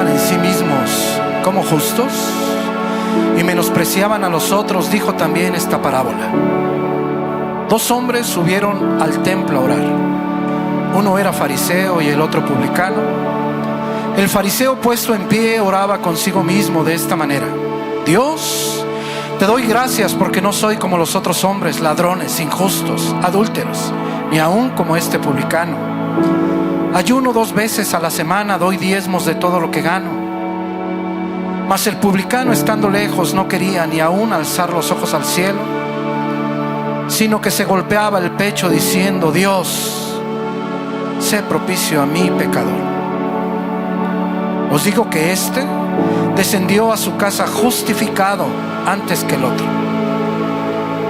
estimaban en sí mismos como justos y menospreciaban a los otros, dijo también esta parábola. Dos hombres subieron al templo a orar. Uno era fariseo y el otro publicano. El fariseo, puesto en pie, oraba consigo mismo de esta manera: Dios, te doy gracias porque no soy como los otros hombres, ladrones, injustos, adúlteros, ni aún como este publicano. Ayuno 2 veces a la semana, doy diezmos de todo lo que gano. Mas el publicano, estando lejos, no quería ni aún alzar los ojos al cielo, sino que se golpeaba el pecho diciendo: Dios, sé propicio a mí, pecador. Os digo que éste descendió a su casa justificado antes que el otro.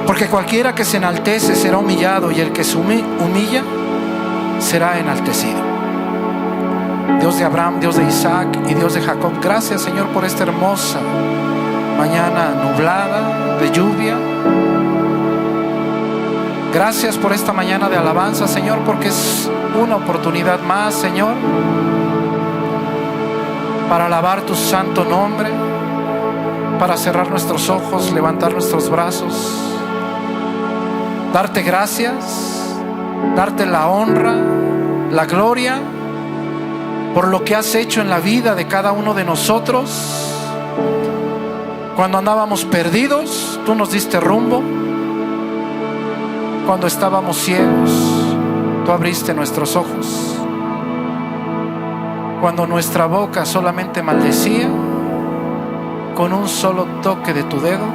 Porque cualquiera que se enaltece será humillado, y el que se humilla será enaltecido. Dios de Abraham, Dios de Isaac y Dios de Jacob, gracias, Señor, por esta hermosa mañana nublada de lluvia. Gracias por esta mañana de alabanza, Señor, porque es una oportunidad más, Señor, para alabar tu santo nombre, para cerrar nuestros ojos, levantar nuestros brazos, darte gracias, darte la honra, la gloria por lo que has hecho en la vida de cada uno de nosotros. Cuando andábamos perdidos, tú nos diste rumbo. Cuando estábamos ciegos, tú abriste nuestros ojos. Cuando nuestra boca solamente maldecía, con un solo toque de tu dedo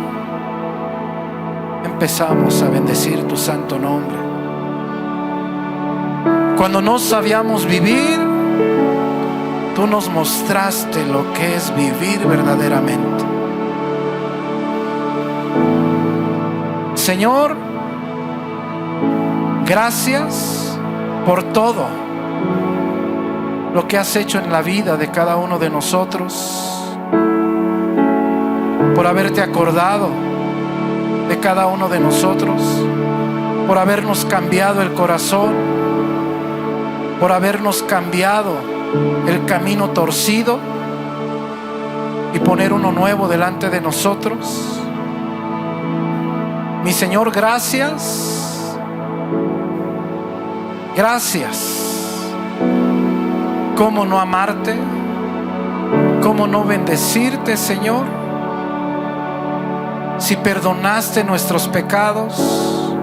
empezamos a bendecir tu santo nombre. Cuando no sabíamos vivir, tú nos mostraste lo que es vivir verdaderamente. Señor, gracias por todo lo que has hecho en la vida de cada uno de nosotros, por haberte acordado de cada uno de nosotros, por habernos cambiado el corazón, por habernos cambiado el camino torcido y poner uno nuevo delante de nosotros. Mi Señor, gracias. Gracias. ¿Cómo no amarte? ¿Cómo no bendecirte, Señor? Si perdonaste nuestros pecados,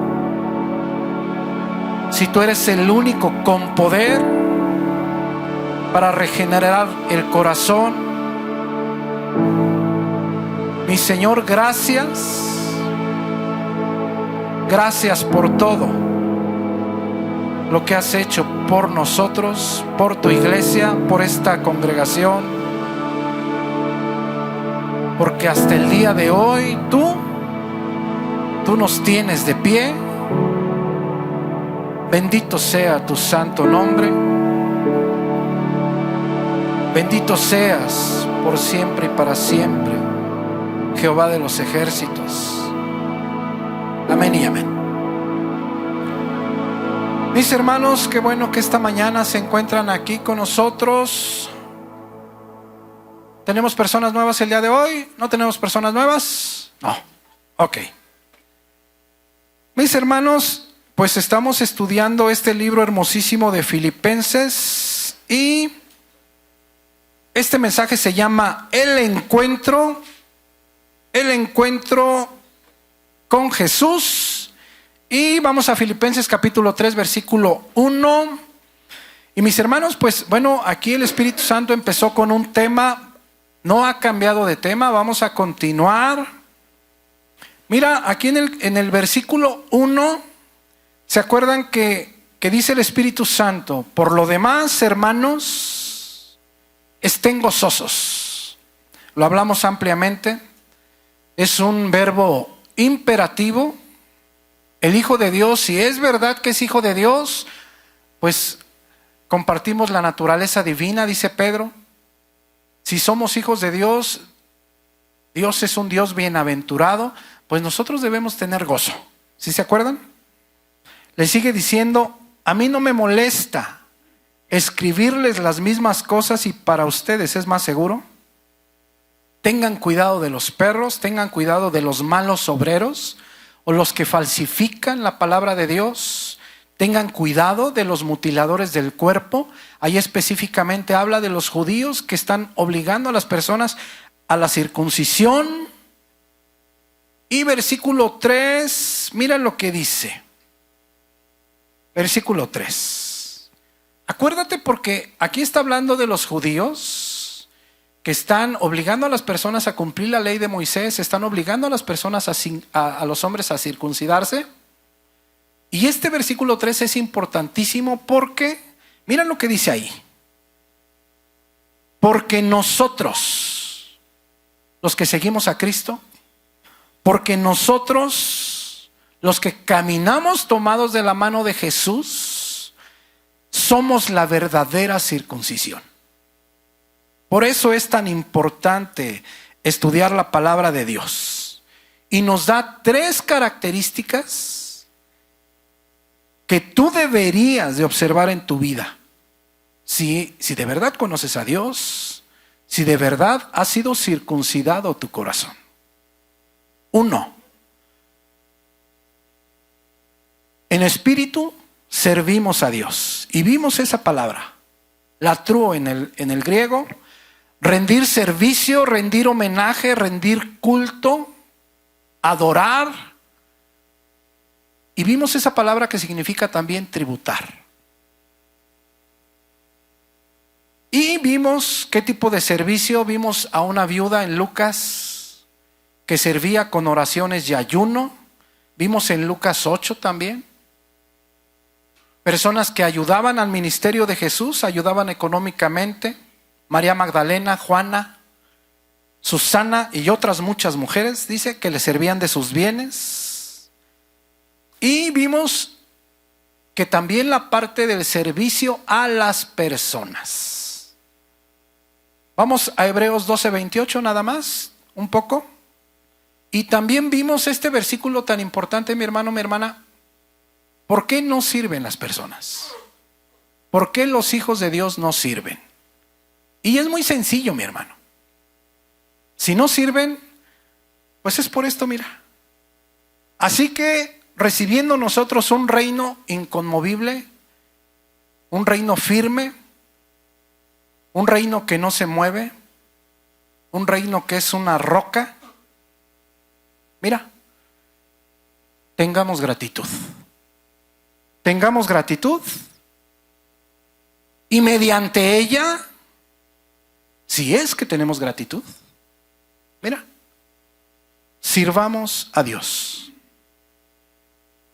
si tú eres el único con poder para regenerar el corazón. Mi Señor, gracias. Gracias por todo lo que has hecho por nosotros, por tu iglesia, por esta congregación, porque hasta el día de hoy tú nos tienes de pie. Bendito sea tu santo nombre. Bendito seas por siempre y para siempre, Jehová de los ejércitos. Amén y amén. Mis hermanos, qué bueno que esta mañana se encuentran aquí con nosotros. ¿Tenemos personas nuevas el día de hoy? ¿No tenemos personas nuevas? No. Ok. Mis hermanos, pues estamos estudiando este libro hermosísimo de Filipenses y este mensaje se llama El encuentro con Jesús. Y vamos a Filipenses capítulo 3, versículo 1. Y mis hermanos, pues bueno, aquí el Espíritu Santo empezó con un tema, no ha cambiado de tema, vamos a continuar. Mira, aquí en el versículo 1, ¿se acuerdan que dice el Espíritu Santo? Por lo demás, hermanos, estén gozosos. Lo hablamos ampliamente. Es un verbo imperativo. El Hijo de Dios, si es verdad que es Hijo de Dios, pues compartimos la naturaleza divina, dice Pedro. Si somos hijos de Dios, Dios es un Dios bienaventurado, pues nosotros debemos tener gozo. ¿Sí se acuerdan? Le sigue diciendo: a mí no me molesta escribirles las mismas cosas y para ustedes es más seguro. Tengan cuidado de los perros, tengan cuidado de los malos obreros o los que falsifican la palabra de Dios. Tengan cuidado de los mutiladores del cuerpo. Ahí específicamente habla de los judíos que están obligando a las personas a la circuncisión. Y versículo 3, mira lo que dice. Versículo 3. Acuérdate, porque aquí está hablando de los judíos que están obligando a las personas a cumplir la ley de Moisés, están obligando a las personas a los hombres a circuncidarse. Y este versículo 3 es importantísimo porque, mira lo que dice ahí. Porque nosotros, los que seguimos a Cristo, porque nosotros, los que caminamos tomados de la mano de Jesús, somos la verdadera circuncisión. Por eso es tan importante estudiar la palabra de Dios. Y nos da 3 características que tú deberías de observar en tu vida. Si de verdad conoces a Dios, si de verdad ha sido circuncidado tu corazón. 1. En espíritu servimos a Dios. Y vimos esa palabra, latruo en el griego, rendir servicio, rendir homenaje, rendir culto, adorar. Y vimos esa palabra que significa también tributar. Y vimos qué tipo de servicio. Vimos a una viuda en Lucas que servía con oraciones y ayuno. Vimos en Lucas 8 también personas que ayudaban al ministerio de Jesús, ayudaban económicamente. María Magdalena, Juana, Susana y otras muchas mujeres, dice, que le servían de sus bienes. Y vimos que también la parte del servicio a las personas. Vamos a Hebreos 12:28 nada más, un poco. Y también vimos este versículo tan importante, mi hermano, mi hermana. ¿Por qué no sirven las personas? ¿Por qué los hijos de Dios no sirven? Y es muy sencillo, mi hermano. Si no sirven, pues es por esto, mira. Así que recibiendo nosotros un reino inconmovible, un reino firme, un reino que no se mueve, un reino que es una roca. Mira, tengamos gratitud. Tengamos gratitud y mediante ella, si es que tenemos gratitud, mira, sirvamos a Dios.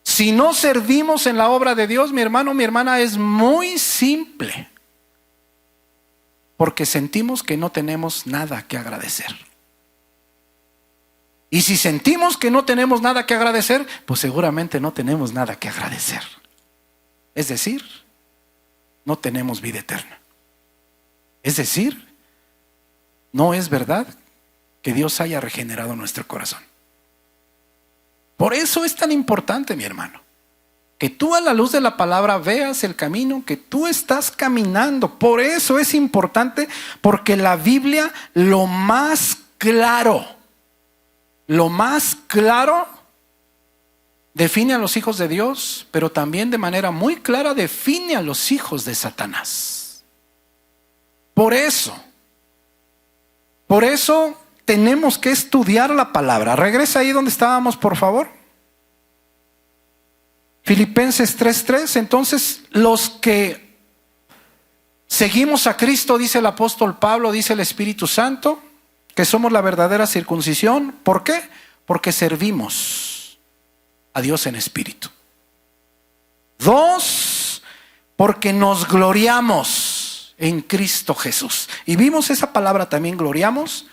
Si no servimos en la obra de Dios, mi hermano, mi hermana, es muy simple. Porque sentimos que no tenemos nada que agradecer. Y si sentimos que no tenemos nada que agradecer, pues seguramente no tenemos nada que agradecer. Es decir, no tenemos vida eterna. Es decir, no es verdad que Dios haya regenerado nuestro corazón. Por eso es tan importante, mi hermano, que tú a la luz de la palabra veas el camino que tú estás caminando. Por eso es importante, porque la Biblia lo más claro define a los hijos de Dios, pero también de manera muy clara define a los hijos de Satanás. Por eso tenemos que estudiar la palabra. Regresa ahí donde estábamos, por favor. Filipenses 3:3. Entonces, los que seguimos a Cristo, dice el apóstol Pablo, dice el Espíritu Santo, que somos la verdadera circuncisión. ¿Por qué? Porque servimos a Dios en espíritu. 2, porque nos gloriamos en Cristo Jesús. Y vimos esa palabra también, gloriamos.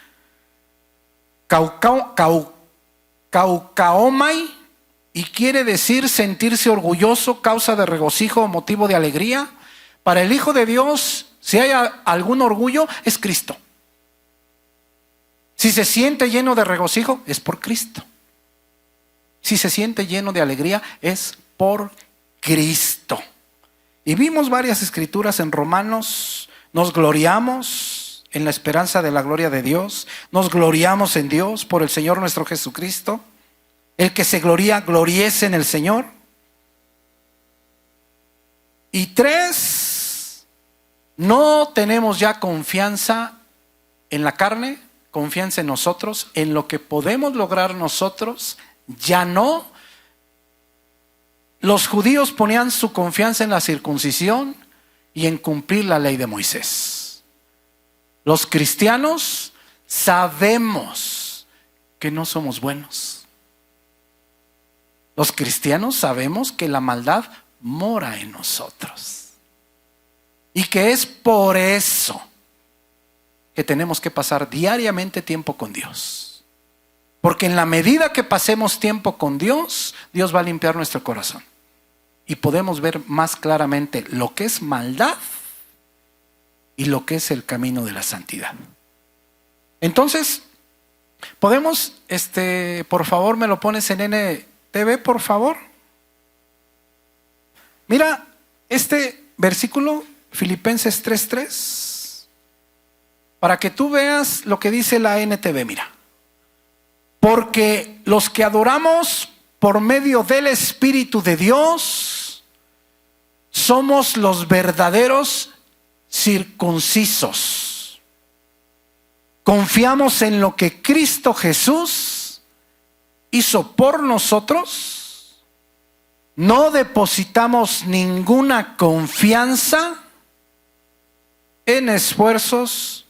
Kaukaomai, y quiere decir sentirse orgulloso, causa de regocijo o motivo de alegría. Para el Hijo de Dios, si hay algún orgullo, es Cristo. Si se siente lleno de regocijo, es por Cristo. Si se siente lleno de alegría, es por Cristo. Y vimos varias escrituras en Romanos. Nos gloriamos en la esperanza de la gloria de Dios. Nos gloriamos en Dios por el Señor nuestro Jesucristo. El que se gloría, gloríese en el Señor. Y 3, no tenemos ya confianza en la carne, confianza en nosotros, en lo que podemos lograr nosotros, ya no. Los judíos ponían su confianza en la circuncisión y en cumplir la ley de Moisés. Los cristianos sabemos que no somos buenos. Los cristianos sabemos que la maldad mora en nosotros. Y que es por eso que tenemos que pasar diariamente tiempo con Dios. Porque en la medida que pasemos tiempo con Dios, Dios va a limpiar nuestro corazón. Y podemos ver más claramente lo que es maldad y lo que es el camino de la santidad. Entonces, podemos, por favor, me lo pones en NTV, por favor. Mira, este versículo, Filipenses 3:3, para que tú veas lo que dice la NTV, mira. Porque los que adoramos por medio del Espíritu de Dios, somos los verdaderos circuncisos. Confiamos en lo que Cristo Jesús hizo por nosotros. No depositamos ninguna confianza en esfuerzos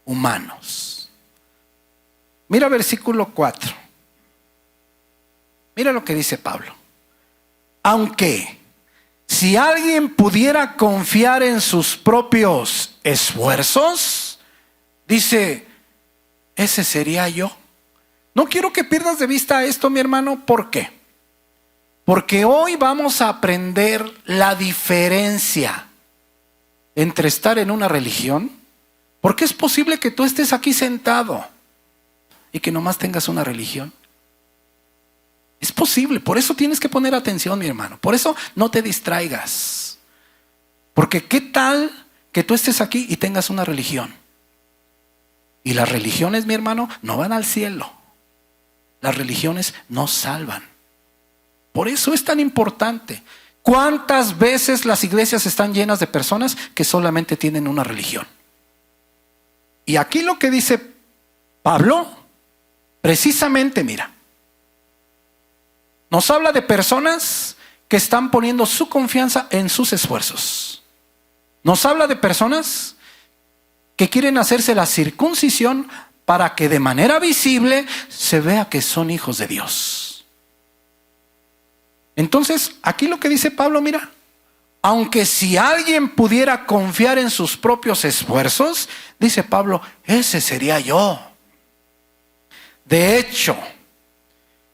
humanos. Mira versículo 4. Mira lo que dice Pablo. Aunque si alguien pudiera confiar en sus propios esfuerzos, dice, ese sería yo. No quiero que pierdas de vista esto, mi hermano. ¿Por qué? Porque hoy vamos a aprender la diferencia entre estar en una religión, porque es posible que tú estés aquí sentado y que nomás tengas una religión. Es posible, por eso tienes que poner atención, mi hermano. Por eso no te distraigas. Porque ¿qué tal que tú estés aquí y tengas una religión? Y las religiones, mi hermano, no van al cielo. Las religiones no salvan. Por eso es tan importante. ¿Cuántas veces las iglesias están llenas de personas que solamente tienen una religión? Y aquí lo que dice Pablo, precisamente, mira, nos habla de personas que están poniendo su confianza en sus esfuerzos. Nos habla de personas que quieren hacerse la circuncisión para que de manera visible se vea que son hijos de Dios. Entonces, aquí lo que dice Pablo, mira, aunque si alguien pudiera confiar en sus propios esfuerzos, dice Pablo, ese sería yo. De hecho,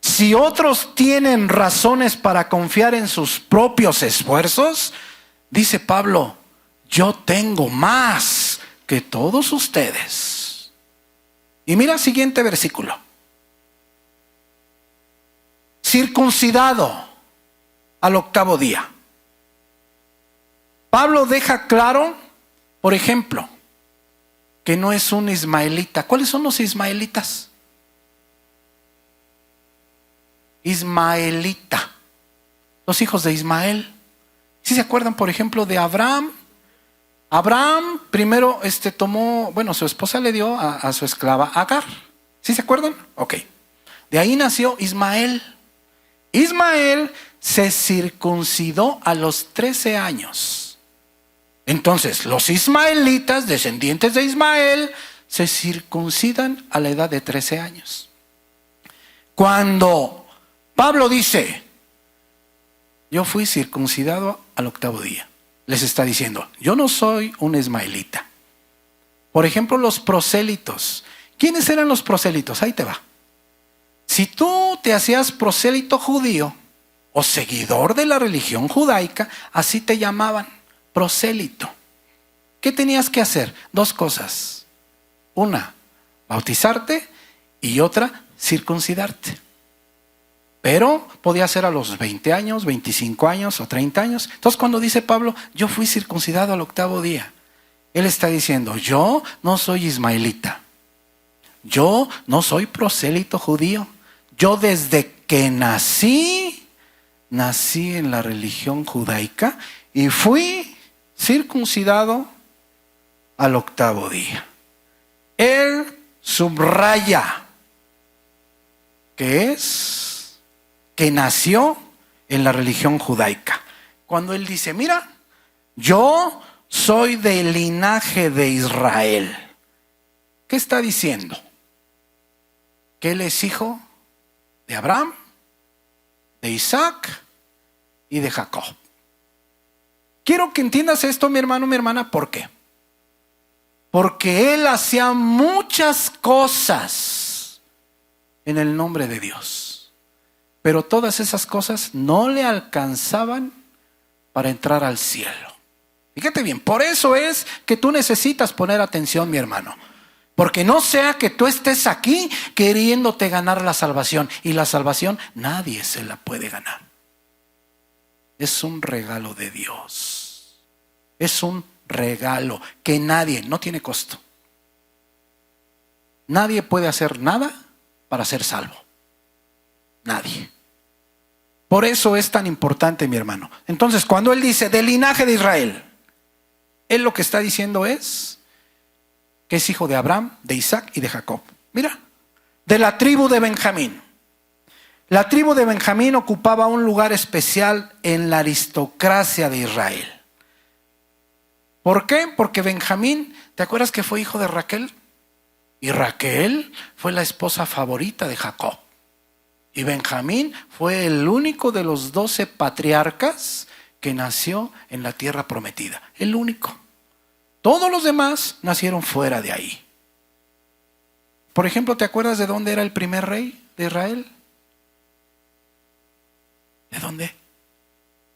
si otros tienen razones para confiar en sus propios esfuerzos, dice Pablo, yo tengo más que todos ustedes. Y mira el siguiente versículo. Circuncidado al 8º día. Pablo deja claro, por ejemplo, que no es un ismaelita. ¿Cuáles son los ismaelitas? Ismaelita, los hijos de Ismael. ¿Sí se acuerdan, por ejemplo, de Abraham? Abraham primero tomó, su esposa le dio a su esclava Agar. ¿Sí se acuerdan? Ok. De ahí nació Ismael. Ismael se circuncidó a los 13 años. Entonces, los ismaelitas, descendientes de Ismael, se circuncidan a la edad de 13 años. Cuando Pablo dice, yo fui circuncidado al 8º día, les está diciendo, yo no soy un ismaelita. Por ejemplo, los prosélitos. ¿Quiénes eran los prosélitos? Ahí te va. Si tú te hacías prosélito judío o seguidor de la religión judaica, así te llamaban, prosélito. ¿Qué tenías que hacer? 2 cosas. Una, bautizarte, y otra, circuncidarte. Pero podía ser a los 20 años, 25 años o 30 años. Entonces cuando dice Pablo, yo fui circuncidado al 8º día, él está diciendo, yo no soy ismaelita. Yo no soy prosélito judío. Yo desde que nací en la religión judaica y fui circuncidado al 8º día. Él subraya que nació en la religión judaica. Cuando él dice, mira, yo soy del linaje de Israel. ¿Qué está diciendo? Que él es hijo de Abraham, de Isaac y de Jacob. Quiero que entiendas esto, mi hermano, mi hermana, ¿por qué? Porque él hacía muchas cosas en el nombre de Dios, pero todas esas cosas no le alcanzaban para entrar al cielo. Fíjate bien, por eso es que tú necesitas poner atención, mi hermano. Porque no sea que tú estés aquí queriéndote ganar la salvación. Y la salvación nadie se la puede ganar. Es un regalo de Dios. Es un regalo que no tiene costo. Nadie puede hacer nada para ser salvo. Nadie. Por eso es tan importante, mi hermano. Entonces, cuando él dice del linaje de Israel, él lo que está diciendo es que es hijo de Abraham, de Isaac y de Jacob. Mira, de la tribu de Benjamín. La tribu de Benjamín ocupaba un lugar especial en la aristocracia de Israel. ¿Por qué? Porque Benjamín, ¿te acuerdas que fue hijo de Raquel? Y Raquel fue la esposa favorita de Jacob. Y Benjamín fue el único de los 12 patriarcas que nació en la tierra prometida. El único. Todos los demás nacieron fuera de ahí. Por ejemplo, ¿te acuerdas de dónde era el primer rey de Israel? ¿De dónde?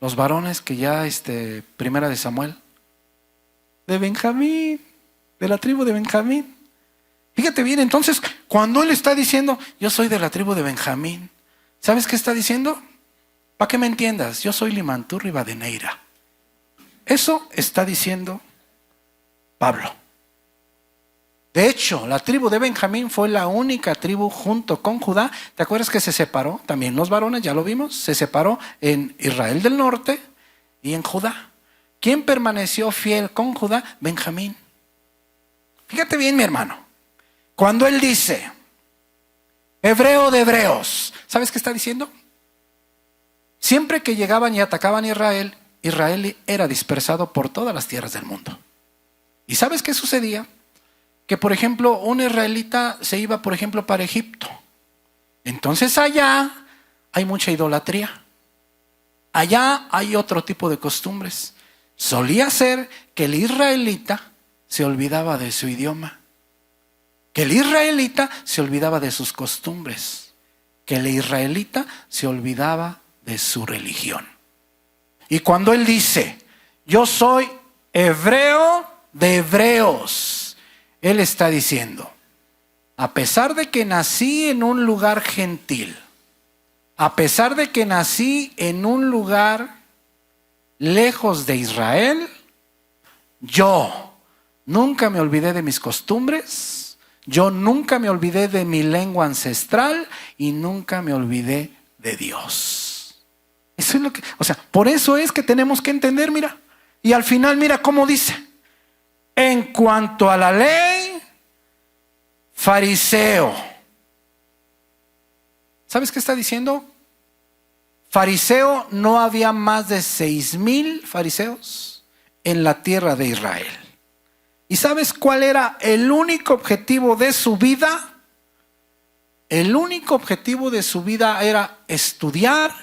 Los varones que ya, primera de Samuel. De Benjamín, de la tribu de Benjamín. Fíjate bien, entonces, cuando él está diciendo, yo soy de la tribu de Benjamín, ¿sabes qué está diciendo? Para que me entiendas, yo soy Limantú Rivadeneira. Eso está diciendo Pablo. De hecho, la tribu de Benjamín fue la única tribu junto con Judá. ¿Te acuerdas que se separó? También los varones, ya lo vimos, se separó en Israel del norte y en Judá. ¿Quién permaneció fiel con Judá? Benjamín. Fíjate bien, mi hermano. Cuando él dice, hebreo de hebreos, ¿sabes qué está diciendo? Siempre que llegaban y atacaban a Israel, Israel era dispersado por todas las tierras del mundo. ¿Y sabes qué sucedía? Que, por ejemplo, un israelita se iba, por ejemplo, para Egipto. Entonces allá hay mucha idolatría. Allá hay otro tipo de costumbres. Solía ser que el israelita se olvidaba de su idioma. Que el israelita se olvidaba de sus costumbres. Que el israelita se olvidaba de su religión. Y cuando él dice, yo soy hebreo de hebreos, él está diciendo, a pesar de que nací en un lugar gentil, a pesar de que nací en un lugar lejos de Israel, yo nunca me olvidé de mis costumbres, yo nunca me olvidé de mi lengua ancestral y nunca me olvidé de Dios. Eso es lo que, por eso es que tenemos que entender, mira. Y al final, mira cómo dice. En cuanto a la ley, fariseo. ¿Sabes qué está diciendo? Fariseo, no había más de 6,000 fariseos en la tierra de Israel. ¿Y sabes cuál era el único objetivo de su vida? El único objetivo de su vida era estudiar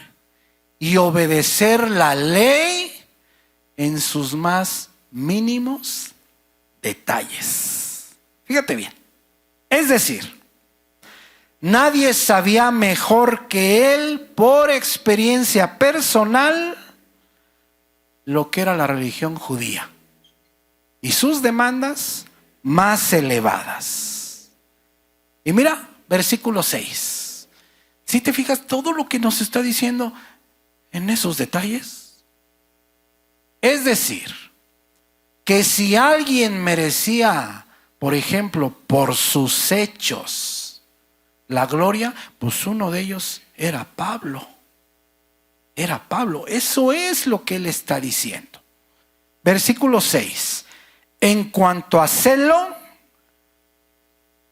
y obedecer la ley en sus más mínimos detalles. Fíjate bien. Es decir, nadie sabía mejor que él por experiencia personal lo que era la religión judía y sus demandas más elevadas. Y mira, versículo 6. Si te fijas todo lo que nos está diciendo en esos detalles. Es decir, que si alguien merecía, por ejemplo, por sus hechos, la gloria, pues uno de ellos era Pablo. Era Pablo. Eso es lo que él está diciendo. Versículo 6. En cuanto a celo,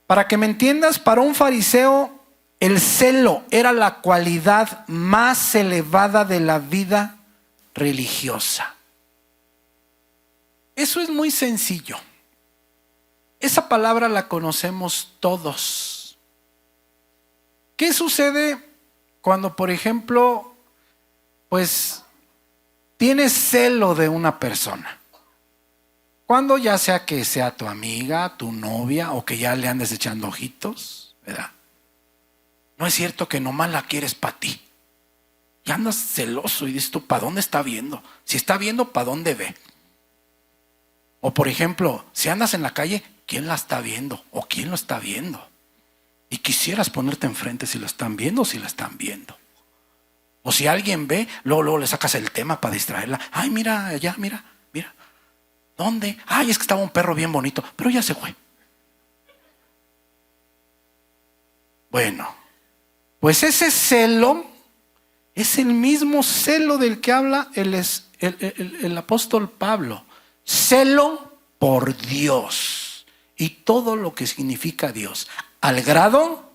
para que me entiendas, para un fariseo el celo era la cualidad más elevada de la vida religiosa. Eso es muy sencillo. Esa palabra la conocemos todos. ¿Qué sucede cuando, por ejemplo, pues tienes celo de una persona? Cuando ya sea que sea tu amiga, tu novia, o que ya le andes echando ojitos, ¿verdad? No es cierto que nomás la quieres para ti. Y andas celoso y dices tú, ¿para dónde está viendo? Si está viendo, ¿para dónde ve? O por ejemplo, si andas en la calle, ¿quién la está viendo? ¿O quién lo está viendo? Y quisieras ponerte enfrente si lo están viendo o si la están viendo. O si alguien ve, luego le sacas el tema para distraerla. Ay, mira allá, mira. ¿Dónde? Ay, es que estaba un perro bien bonito, pero ya se fue. Bueno, pues ese celo es el mismo celo del que habla el apóstol Pablo. Celo por Dios y todo lo que significa Dios. Al grado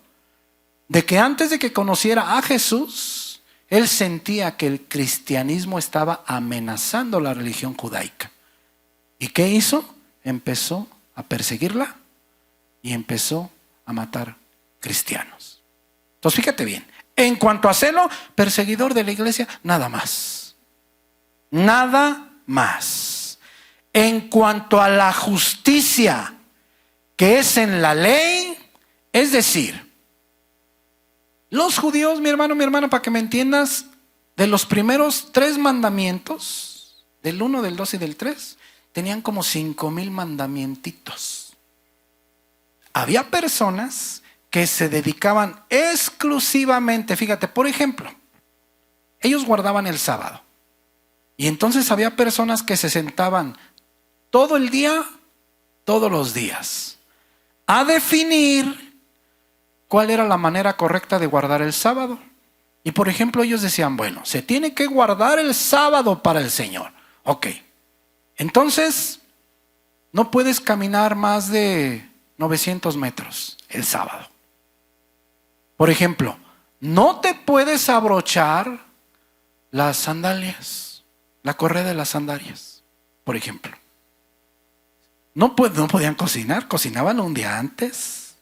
de que antes de que conociera a Jesús, él sentía que el cristianismo estaba amenazando la religión judaica. ¿Y qué hizo? Empezó a perseguirla y empezó a matar cristianos. Entonces fíjate bien, en cuanto a celo, perseguidor de la iglesia, nada más. Nada más. En cuanto a la justicia que es en la ley, es decir, los judíos, mi hermano, mi hermana, para que me entiendas, de los primeros 3 mandamientos, del 1, del 2 y del 3, tenían como 5,000 mandamientitos. Había personas que se dedicaban exclusivamente, fíjate, por ejemplo, ellos guardaban el sábado. Y entonces había personas que se sentaban todo el día, todos los días, a definir cuál era la manera correcta de guardar el sábado. Y por ejemplo, ellos decían, bueno, se tiene que guardar el sábado para el Señor. Ok. Entonces, no puedes caminar más de 900 metros el sábado. Por ejemplo, no te puedes abrochar las sandalias, la correa de las sandalias, por ejemplo. No podían cocinar, cocinaban un día antes.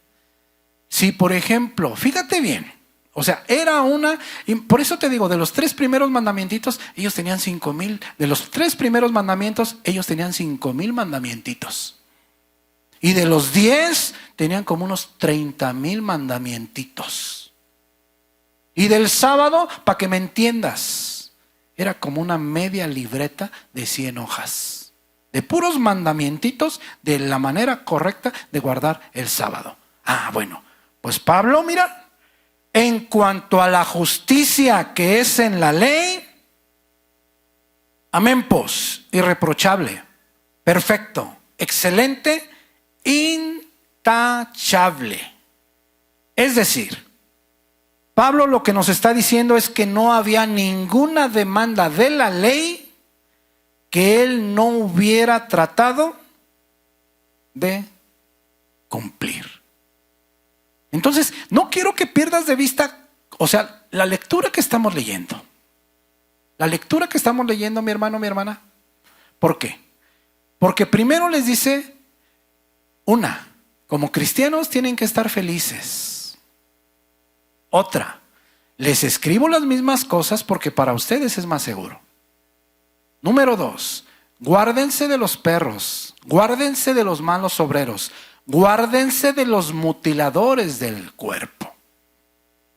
Si, por ejemplo, fíjate bien, o sea, era y por eso te digo, de los 3 primeros mandamientos, ellos tenían 5,000. De los 3 primeros mandamientos, ellos tenían 5,000 mandamientitos. Y de los 10, tenían como unos 30,000 mandamientitos. Y del sábado, para que me entiendas, era como una media libreta de 100 hojas. De puros mandamientitos de la manera correcta de guardar el sábado. Ah, bueno, pues Pablo, mira. En cuanto a la justicia que es en la ley, amén, pues, irreprochable, perfecto, excelente, intachable. Es decir, Pablo lo que nos está diciendo es que no había ninguna demanda de la ley que él no hubiera tratado de cumplir. Entonces, no quiero que pierdas de vista, o sea, la lectura que estamos leyendo. La lectura que estamos leyendo, mi hermano, mi hermana. ¿Por qué? Porque primero les dice, como cristianos tienen que estar felices. Otra, les escribo las mismas cosas porque para ustedes es más seguro. Número 2, guárdense de los perros, guárdense de los malos obreros. Guárdense de los mutiladores del cuerpo.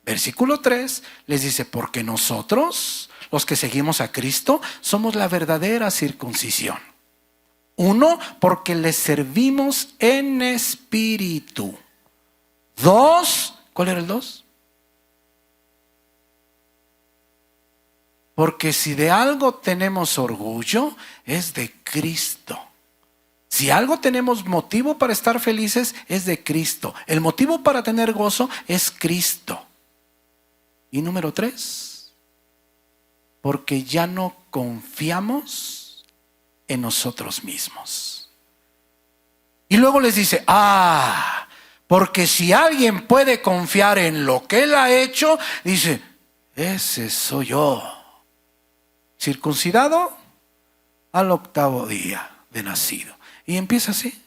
Versículo 3 les dice, porque nosotros, los que seguimos a Cristo, somos la verdadera circuncisión. 1, porque les servimos en espíritu. 2, ¿cuál era el 2? Porque si de algo tenemos orgullo, es de Cristo. Si algo tenemos motivo para estar felices, es de Cristo. El motivo para tener gozo es Cristo. Y número 3, porque ya no confiamos en nosotros mismos. Y luego les dice, porque si alguien puede confiar en lo que él ha hecho, dice, ese soy yo. Circuncidado al 8º día de nacido. Y empieza así.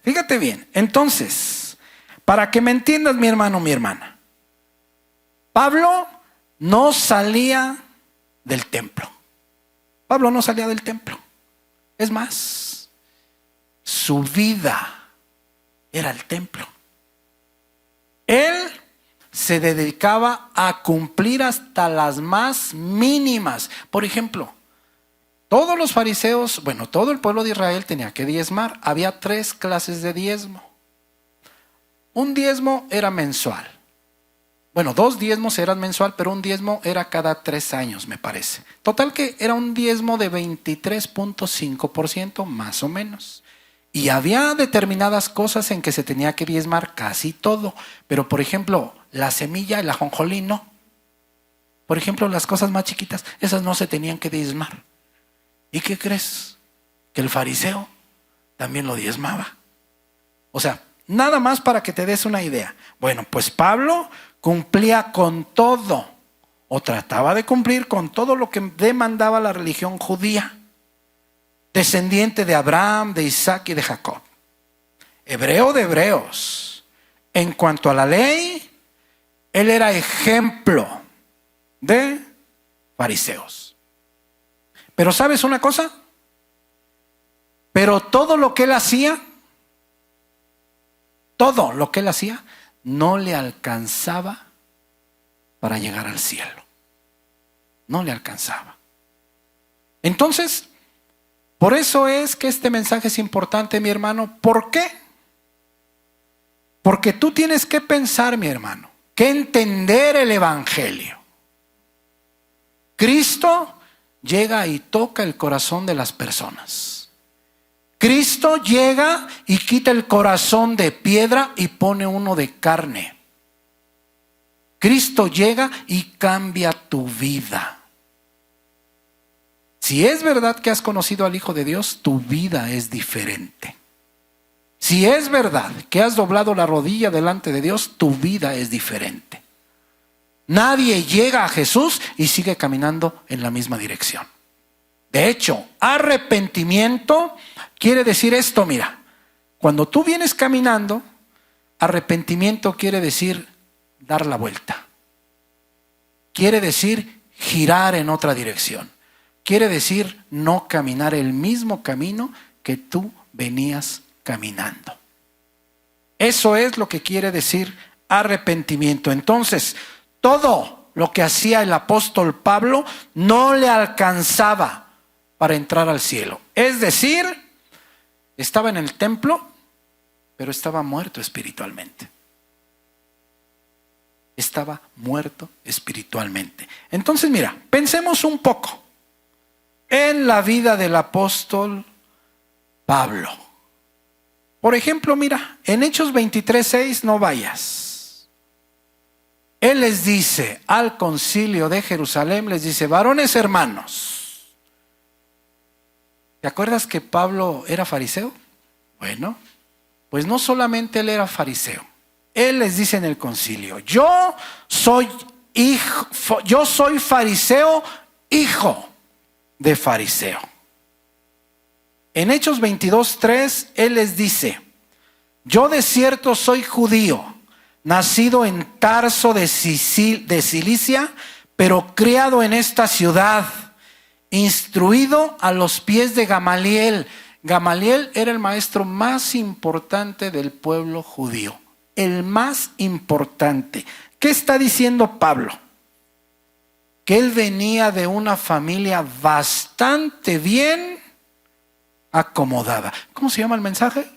Fíjate bien. Entonces, para que me entiendas, mi hermano, mi hermana, Pablo no salía del templo. Pablo no salía del templo. Es más, su vida era el templo. Él se dedicaba a cumplir hasta las más mínimas. Por ejemplo, todos los fariseos, todo el pueblo de Israel tenía que diezmar. Había 3 clases de diezmo. Un diezmo era mensual. 2 diezmos eran mensual, pero un diezmo era cada 3 años, me parece. Total que era un diezmo de 23.5%, más o menos. Y había determinadas cosas en que se tenía que diezmar casi todo. Pero, por ejemplo, la semilla, el ajonjolí, no. Por ejemplo, las cosas más chiquitas, esas no se tenían que diezmar. ¿Y qué crees? Que el fariseo también lo diezmaba. O sea, nada más para que te des una idea. Pues Pablo cumplía con todo, o trataba de cumplir con todo lo que demandaba la religión judía. Descendiente de Abraham, de Isaac y de Jacob. Hebreo de hebreos. En cuanto a la ley, él era ejemplo de fariseos. Pero ¿sabes una cosa? Pero todo lo que él hacía, no le alcanzaba para llegar al cielo. No le alcanzaba. Entonces, por eso es que este mensaje es importante, mi hermano. ¿Por qué? Porque tú tienes que pensar, mi hermano, que entender el evangelio. Cristo llega y toca el corazón de las personas. Cristo llega y quita el corazón de piedra y pone uno de carne. Cristo llega y cambia tu vida. Si es verdad que has conocido al Hijo de Dios, tu vida es diferente. Si es verdad que has doblado la rodilla delante de Dios, tu vida es diferente. Nadie llega a Jesús y sigue caminando en la misma dirección. De hecho, arrepentimiento quiere decir esto, mira. Cuando tú vienes caminando, arrepentimiento quiere decir dar la vuelta. Quiere decir girar en otra dirección. Quiere decir no caminar el mismo camino que tú venías caminando. Eso es lo que quiere decir arrepentimiento. Entonces, todo lo que hacía el apóstol Pablo no le alcanzaba para entrar al cielo. Es decir, estaba en el templo, pero estaba muerto espiritualmente. Estaba muerto espiritualmente. Entonces, mira, pensemos un poco en la vida del apóstol Pablo. Por ejemplo, mira, en Hechos 23:6 no vayas. Él les dice al concilio de Jerusalén, les dice, varones hermanos. ¿Te acuerdas que Pablo era fariseo? Bueno, pues no solamente él era fariseo. Él les dice en el concilio, yo soy fariseo, hijo de fariseo. En Hechos 22:3, él les dice, yo de cierto soy judío, nacido en Tarso de Cilicia, pero criado en esta ciudad, instruido a los pies de Gamaliel. Gamaliel era el maestro más importante del pueblo judío, el más importante. ¿Qué está diciendo Pablo? Que él venía de una familia bastante bien acomodada. ¿Cómo se llama el mensaje?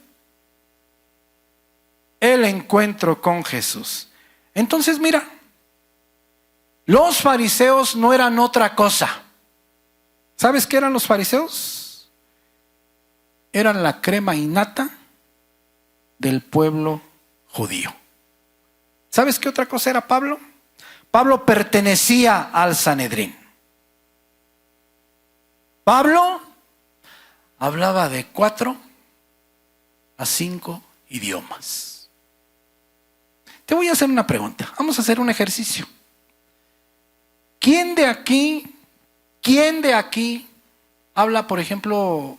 El encuentro con Jesús. Entonces, mira, Los fariseos no eran otra cosa. ¿Sabes qué eran los fariseos? Eran la crema innata del pueblo judío. ¿Sabes qué otra cosa era Pablo? Pablo pertenecía al Sanedrín. Pablo hablaba de 4 a 5 idiomas. Te voy a hacer una pregunta. Vamos a hacer un ejercicio. ¿Quién de aquí habla, por ejemplo,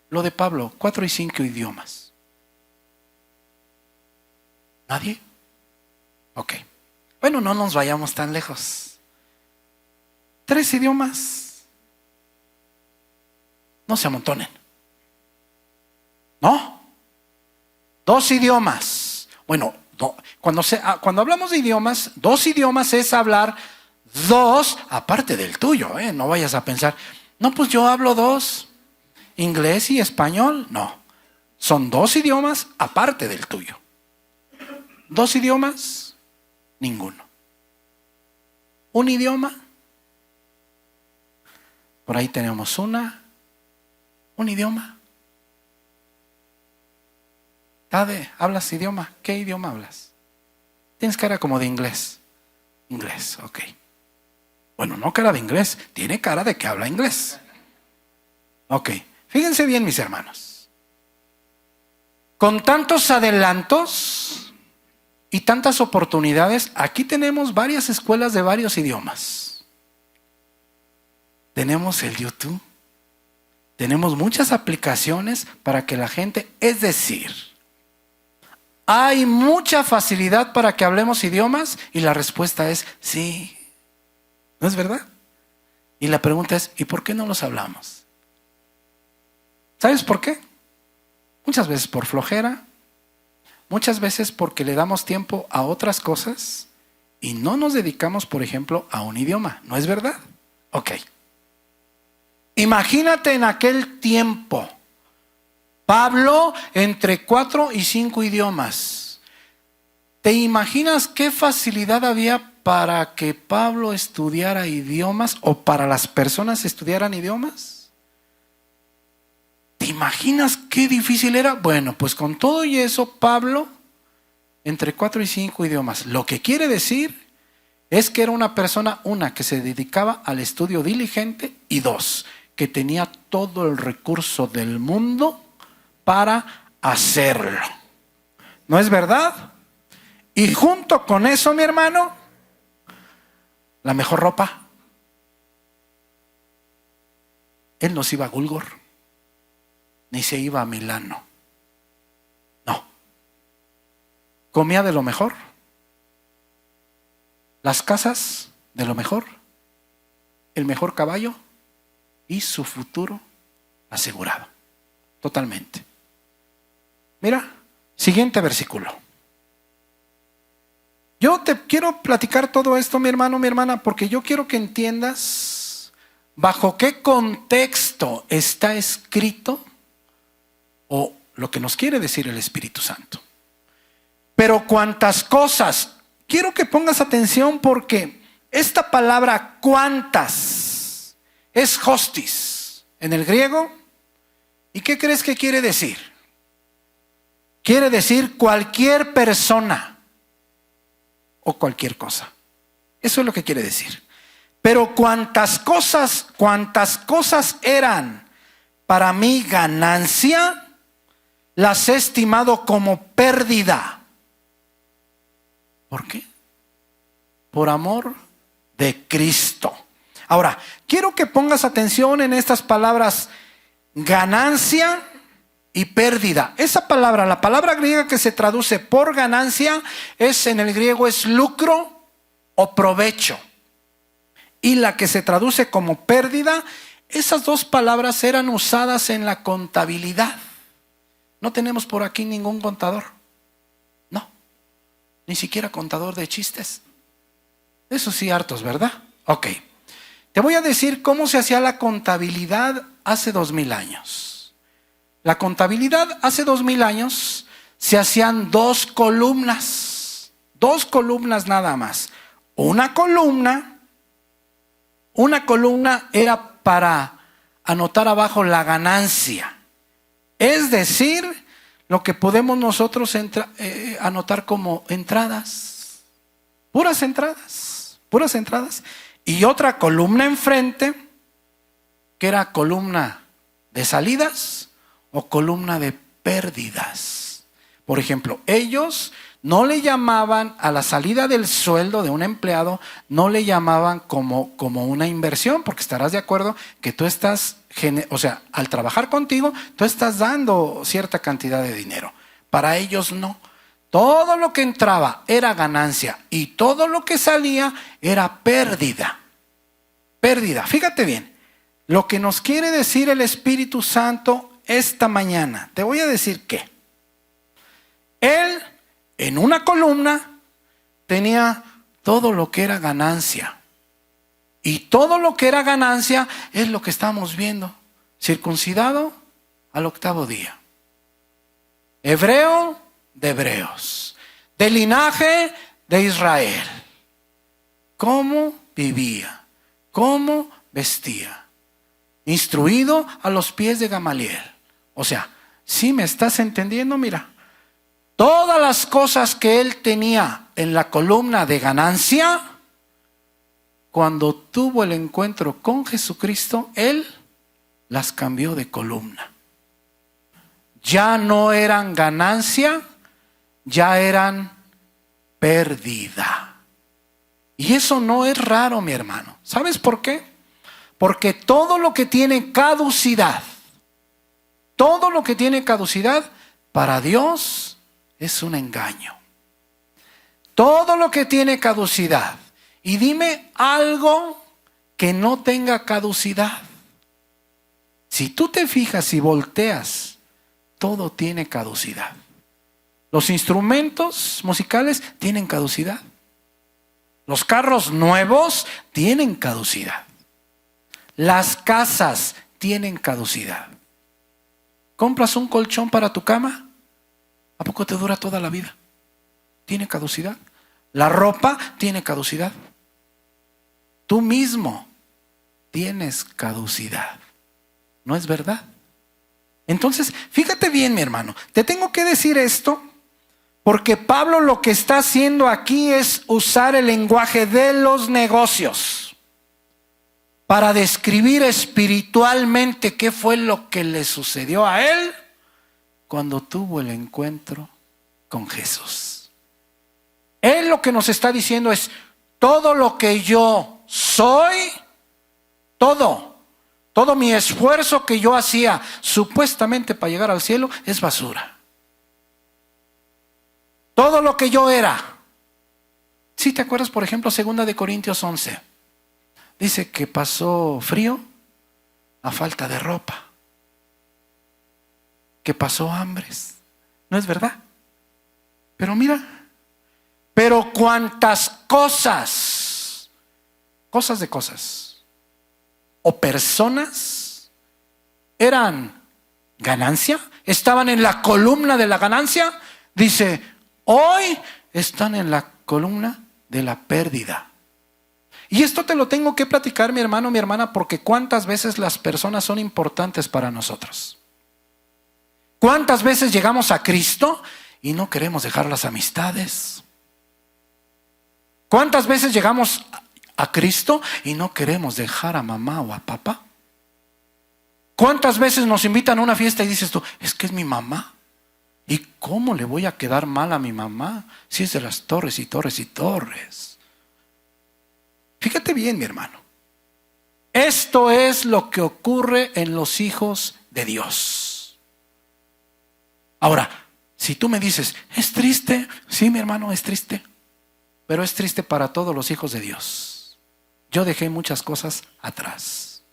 lo de Pablo, 4 y 5 idiomas? ¿Nadie? Ok. Bueno, no nos vayamos tan lejos. 3 idiomas. No se amontonen. ¿No? 2 idiomas. Bueno, cuando hablamos de idiomas, 2 idiomas es hablar 2 aparte del tuyo. No vayas a pensar, no, pues yo hablo 2, inglés y español. No, son 2 idiomas aparte del tuyo. 2 idiomas, ninguno. Un idioma, por ahí tenemos un idioma. Tade, ¿hablas idioma? ¿Qué idioma hablas? Tienes cara como de inglés. Inglés, ok. Bueno, no cara de inglés, tiene cara de que habla inglés. Ok, fíjense bien, mis hermanos. Con tantos adelantos y tantas oportunidades, aquí tenemos varias escuelas de varios idiomas. Tenemos el YouTube, tenemos muchas aplicaciones para que la gente, es decir, hay mucha facilidad para que hablemos idiomas y la respuesta es sí. ¿No es verdad? Y la pregunta es, ¿y por qué no los hablamos? ¿Sabes por qué? Muchas veces por flojera, muchas veces porque le damos tiempo a otras cosas y no nos dedicamos, por ejemplo, a un idioma. ¿No es verdad? Ok. Imagínate en aquel tiempo, Pablo entre 4 y 5 idiomas. ¿Te imaginas qué facilidad había para que Pablo estudiara idiomas o para las personas estudiaran idiomas? ¿Te imaginas qué difícil era? Bueno, pues con todo y eso, Pablo, entre 4 y 5 idiomas. Lo que quiere decir es que era una persona, que se dedicaba al estudio diligente y 2, que tenía todo el recurso del mundo para hacerlo. ¿No es verdad? Y junto con eso, mi hermano, la mejor ropa. Él no se iba a Gulgor, ni se iba a Milano. No. Comía de lo mejor. Las casas de lo mejor. El mejor caballo y su futuro asegurado. Totalmente. Mira, siguiente versículo. Yo te quiero platicar todo esto, mi hermano, mi hermana, porque yo quiero que entiendas bajo qué contexto está escrito o lo que nos quiere decir el Espíritu Santo. Pero cuántas cosas, quiero que pongas atención porque esta palabra cuántas es hostis en el griego. ¿Y qué crees que quiere decir? Quiere decir cualquier persona o cualquier cosa. Eso es lo que quiere decir. Pero cuántas cosas eran para mí ganancia, las he estimado como pérdida. ¿Por qué? Por amor de Cristo. Ahora, quiero que pongas atención en estas palabras ganancia y pérdida. Esa palabra, la palabra griega que se traduce por ganancia, en el griego es lucro o provecho. Y la que se traduce como pérdida, esas 2 palabras eran usadas en la contabilidad. No tenemos por aquí ningún contador. No, ni siquiera contador de chistes. Eso sí, hartos, ¿verdad? Ok. Te voy a decir cómo se hacía la contabilidad hace 2000 años. La contabilidad hace 2000 años se hacían 2 columnas. 2 columnas nada más. Una columna Una columna era para anotar abajo la ganancia. Es decir, lo que podemos nosotros anotar como entradas. Puras entradas. Puras entradas. Y otra columna enfrente, que era columna de salidas o columna de pérdidas. Por ejemplo, ellos no le llamaban a la salida del sueldo de un empleado, no le llamaban como una inversión, porque estarás de acuerdo que tú estás, o sea, al trabajar contigo, tú estás dando cierta cantidad de dinero. Para ellos no. Todo lo que entraba era ganancia y todo lo que salía era pérdida. Pérdida. Fíjate bien, lo que nos quiere decir el Espíritu Santo esta mañana. Te voy a decir que Él, en una columna, tenía todo lo que era ganancia. Y todo lo que era ganancia es lo que estamos viendo. Circuncidado al 8º día. Hebreo de hebreos. De linaje de Israel. ¿Cómo vivía? ¿Cómo vestía? Instruido a los pies de Gamaliel. O sea, ¿sí me estás entendiendo? Mira. Todas las cosas que él tenía en la columna de ganancia, cuando tuvo el encuentro con Jesucristo, él las cambió de columna. Ya no eran ganancia, ya eran pérdida. Y eso no es raro, mi hermano. ¿Sabes por qué? Porque todo lo que tiene caducidad, para Dios es un engaño. Todo lo que tiene caducidad. Y dime algo que no tenga caducidad. Si tú te fijas y volteas, todo tiene caducidad. Los instrumentos musicales tienen caducidad. Los carros nuevos tienen caducidad. Las casas tienen caducidad. ¿Compras un colchón para tu cama? ¿A poco te dura toda la vida? Tiene caducidad. La ropa tiene caducidad. Tú mismo tienes caducidad. ¿No es verdad? Entonces, fíjate bien, mi hermano. Te tengo que decir esto porque Pablo lo que está haciendo aquí es usar el lenguaje de los negocios para describir espiritualmente qué fue lo que le sucedió a él cuando tuvo el encuentro con Jesús. Él lo que nos está diciendo es: todo lo que yo soy, todo mi esfuerzo que yo hacía supuestamente para llegar al cielo es basura. Todo lo que yo era. ¿Sí te acuerdas, por ejemplo, 2 Corintios 11? Dice que pasó frío a falta de ropa. Que pasó hambres. ¿No es verdad? Pero mira, pero cuántas cosas de cosas o personas eran ganancia, estaban en la columna de la ganancia. Dice, hoy están en la columna de la pérdida. Y esto te lo tengo que platicar, mi hermano, mi hermana, porque cuántas veces las personas son importantes para nosotros. ¿Cuántas veces llegamos a Cristo y no queremos dejar las amistades? ¿Cuántas veces llegamos a Cristo y no queremos dejar a mamá o a papá? ¿Cuántas veces nos invitan a una fiesta y dices tú, es que es mi mamá? ¿Y cómo le voy a quedar mal a mi mamá si es de las torres y torres y torres? Fíjate bien, mi hermano. Esto es lo que ocurre en los hijos de Dios. Ahora, si tú me dices, ¿es triste? Sí, mi hermano, es triste. Pero es triste para todos los hijos de Dios. Yo dejé muchas cosas atrás.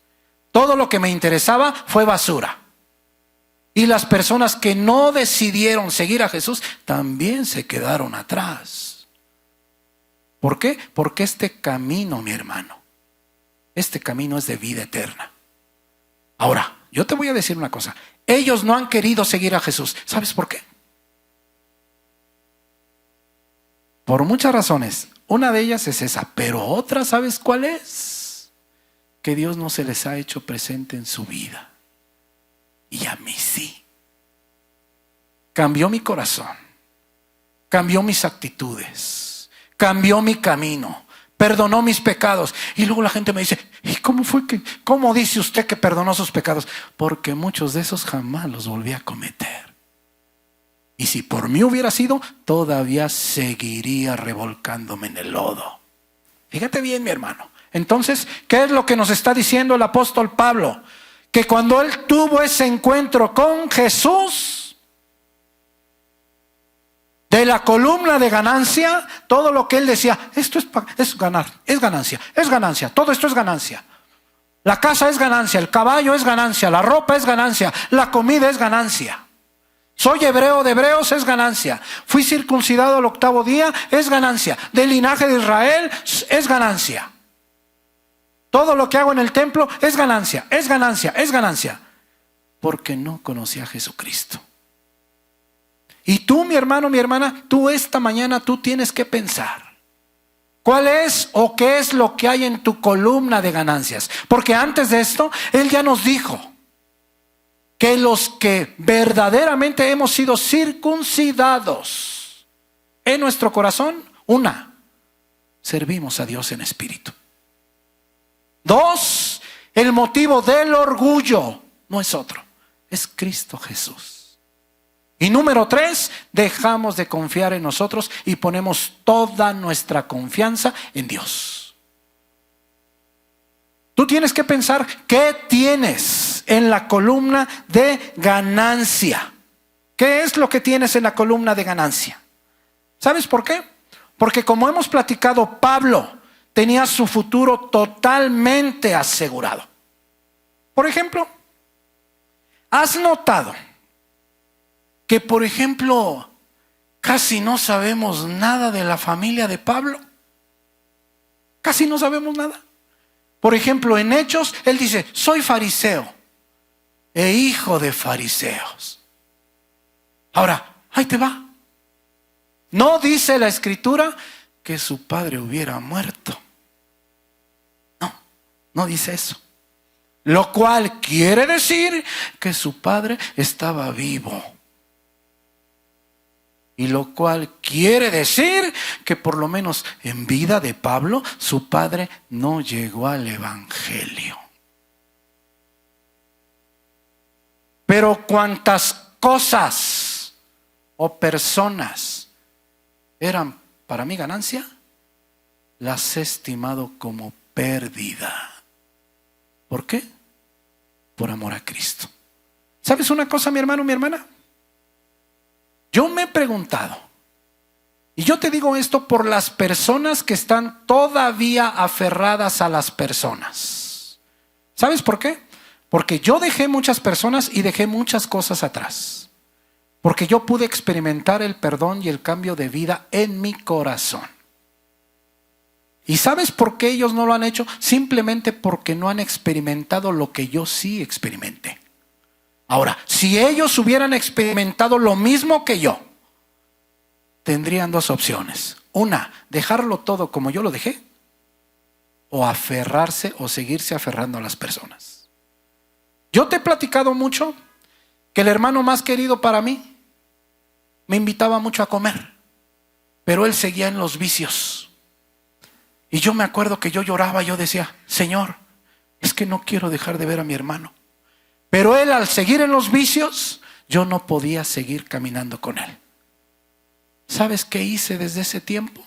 Todo lo que me interesaba fue basura. Y las personas que no decidieron seguir a Jesús también se quedaron atrás. ¿Por qué? Porque este camino, mi hermano, este camino es de vida eterna. Ahora, yo te voy a decir una cosa. Ellos no han querido seguir a Jesús. ¿Sabes por qué? Por muchas razones. Una de ellas es esa, pero otra, ¿sabes cuál es? que Dios no se les ha hecho presente en su vida. Y a mí sí. Cambió mi corazón, cambió mis actitudes, cambió mi camino, perdonó mis pecados. Y luego la gente me dice, ¿y cómo dice usted que perdonó sus pecados? Porque muchos de esos jamás los volví a cometer. Y si por mí hubiera sido, todavía seguiría revolcándome en el lodo. Fíjate bien, mi hermano. Entonces, ¿qué es lo que nos está diciendo el apóstol Pablo? Que cuando él tuvo ese encuentro con Jesús, de la columna de ganancia, todo lo que él decía, esto es ganar, es ganancia, todo esto es ganancia. La casa es ganancia, el caballo es ganancia, la ropa es ganancia, la comida es ganancia. Soy hebreo de hebreos, es ganancia. Fui circuncidado al 8º día, es ganancia. Del linaje de Israel, es ganancia. Todo lo que hago en el templo es ganancia, es ganancia, es ganancia. Porque no conocí a Jesucristo. Y tú, mi hermano, mi hermana, tú esta mañana tú tienes que pensar. ¿Cuál es o qué es lo que hay en tu columna de ganancias? Porque antes de esto, Él ya nos dijo que los que verdaderamente hemos sido circuncidados en nuestro corazón, 1, servimos a Dios en espíritu. 2, el motivo del orgullo no es otro, es Cristo Jesús. Y número 3, dejamos de confiar en nosotros y ponemos toda nuestra confianza en Dios. Tú tienes que pensar qué tienes en la columna de ganancia. ¿Qué es lo que tienes en la columna de ganancia? ¿Sabes por qué? Porque como hemos platicado, Pablo tenía su futuro totalmente asegurado. Por ejemplo, ¿has notado que, por ejemplo, casi no sabemos nada de la familia de Pablo? Casi no sabemos nada. Por ejemplo, en Hechos, él dice, soy fariseo e hijo de fariseos. Ahora, ahí te va. No dice la Escritura que su padre hubiera muerto. No dice eso. Lo cual quiere decir que su padre estaba vivo. Y lo cual quiere decir que por lo menos en vida de Pablo, su padre no llegó al evangelio. Pero cuántas cosas o personas eran para mi ganancia, las he estimado como pérdida. ¿Por qué? Por amor a Cristo. ¿Sabes una cosa, mi hermano, mi hermana? Yo me he preguntado, y yo te digo esto por las personas que están todavía aferradas a las personas. ¿Sabes por qué? Porque yo dejé muchas personas y dejé muchas cosas atrás. Porque yo pude experimentar el perdón y el cambio de vida en mi corazón. ¿Y sabes por qué ellos no lo han hecho? Simplemente porque no han experimentado lo que yo sí experimenté. Ahora, si ellos hubieran experimentado lo mismo que yo, tendrían 2 opciones. 1, dejarlo todo como yo lo dejé, o aferrarse o seguirse aferrando a las personas. Yo te he platicado mucho que el hermano más querido para mí me invitaba mucho a comer, pero él seguía en los vicios. Y yo me acuerdo que yo lloraba, yo decía, Señor, es que no quiero dejar de ver a mi hermano. Pero él, al seguir en los vicios, yo no podía seguir caminando con él. ¿Sabes qué hice desde ese tiempo?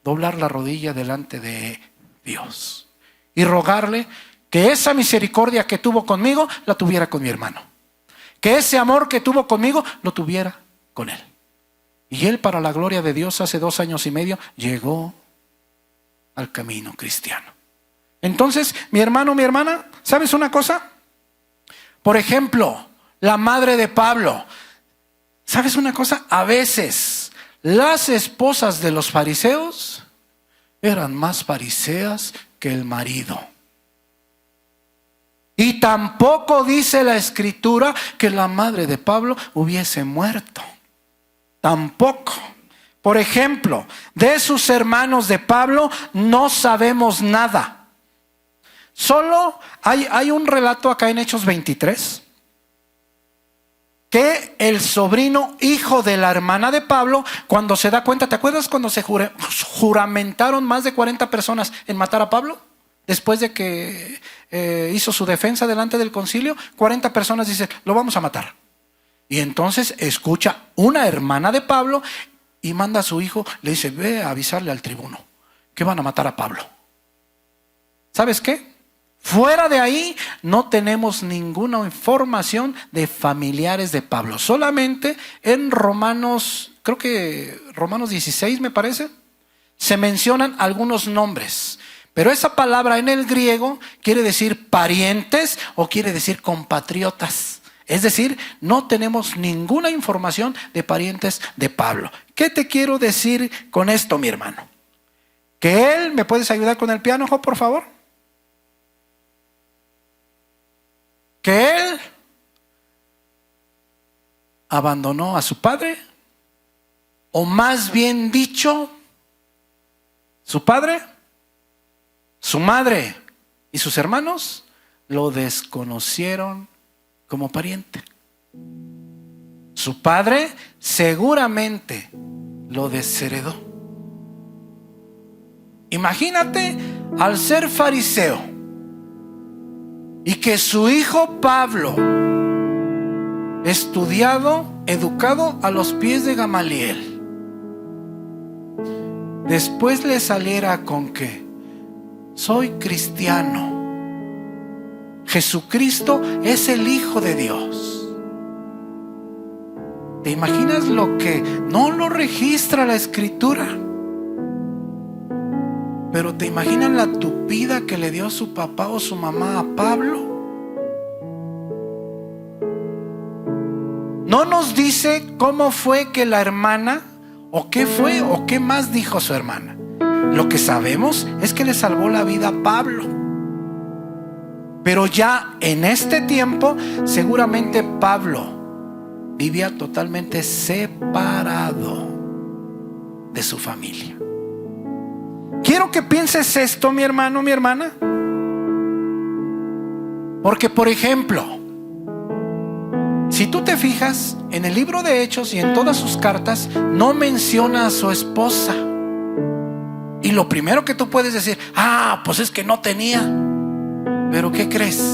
Doblar la rodilla delante de Dios y rogarle que esa misericordia que tuvo conmigo, la tuviera con mi hermano. Que ese amor que tuvo conmigo, lo tuviera con él. Y él, para la gloria de Dios, hace 2 años y medio, llegó al camino cristiano. Entonces, mi hermano, mi hermana, ¿sabes una cosa? Por ejemplo, la madre de Pablo. ¿Sabes una cosa? A veces las esposas de los fariseos eran más fariseas que el marido. Y tampoco dice la Escritura que la madre de Pablo hubiese muerto. Tampoco. Por ejemplo, de sus hermanos de Pablo no sabemos nada. Solo hay un relato acá en Hechos 23 que el sobrino hijo de la hermana de Pablo, cuando se da cuenta, ¿te acuerdas cuando se juramentaron más de 40 personas en matar a Pablo? Después de que hizo su defensa delante del concilio, 40 personas dicen, lo vamos a matar. Y entonces escucha una hermana de Pablo y manda a su hijo, le dice, ve a avisarle al tribuno que van a matar a Pablo. ¿Sabes qué? Fuera de ahí no tenemos ninguna información de familiares de Pablo. Solamente en Romanos, creo que Romanos 16 me parece, se mencionan algunos nombres. Pero esa palabra en el griego quiere decir parientes o quiere decir compatriotas. Es decir, no tenemos ninguna información de parientes de Pablo. ¿Qué te quiero decir con esto, mi hermano? Que él, ¿me puedes ayudar con el piano, por favor? Que él abandonó a su padre, o más bien dicho, su padre, su madre y sus hermanos lo desconocieron como pariente. Su padre seguramente lo desheredó. Imagínate al ser fariseo y que su hijo Pablo, estudiado, educado a los pies de Gamaliel, después le saliera con que soy cristiano, Jesucristo es el Hijo de Dios. ¿Te imaginas lo que no lo registra la Escritura? Pero ¿te imaginas la tupida que le dio su papá o su mamá a Pablo? No nos dice cómo fue que la hermana, o qué fue, o qué más dijo su hermana. Lo que sabemos es que le salvó la vida a Pablo. Pero ya en este tiempo, seguramente Pablo vivía totalmente separado de su familia. Quiero que pienses esto, mi hermano, mi hermana. Porque, por ejemplo, si tú te fijas en el libro de Hechos y en todas sus cartas, no menciona a su esposa. Y lo primero que tú puedes decir, pues es que no tenía. Pero ¿qué crees?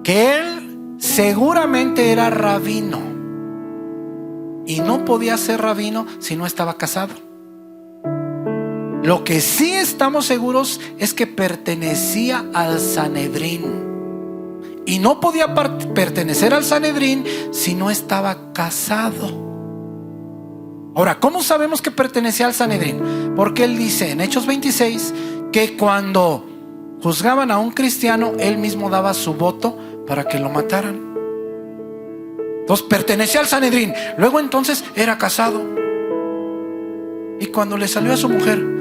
Que él seguramente era rabino. Y no podía ser rabino si no estaba casado. Lo que sí estamos seguros es que pertenecía al Sanedrín. Y no podía pertenecer al Sanedrín si no estaba casado. Ahora, ¿cómo sabemos que pertenecía al Sanedrín? Porque él dice en Hechos 26 que cuando juzgaban a un cristiano, él mismo daba su voto para que lo mataran. Entonces pertenecía al Sanedrín. Luego entonces era casado. Y cuando le salió a su mujer,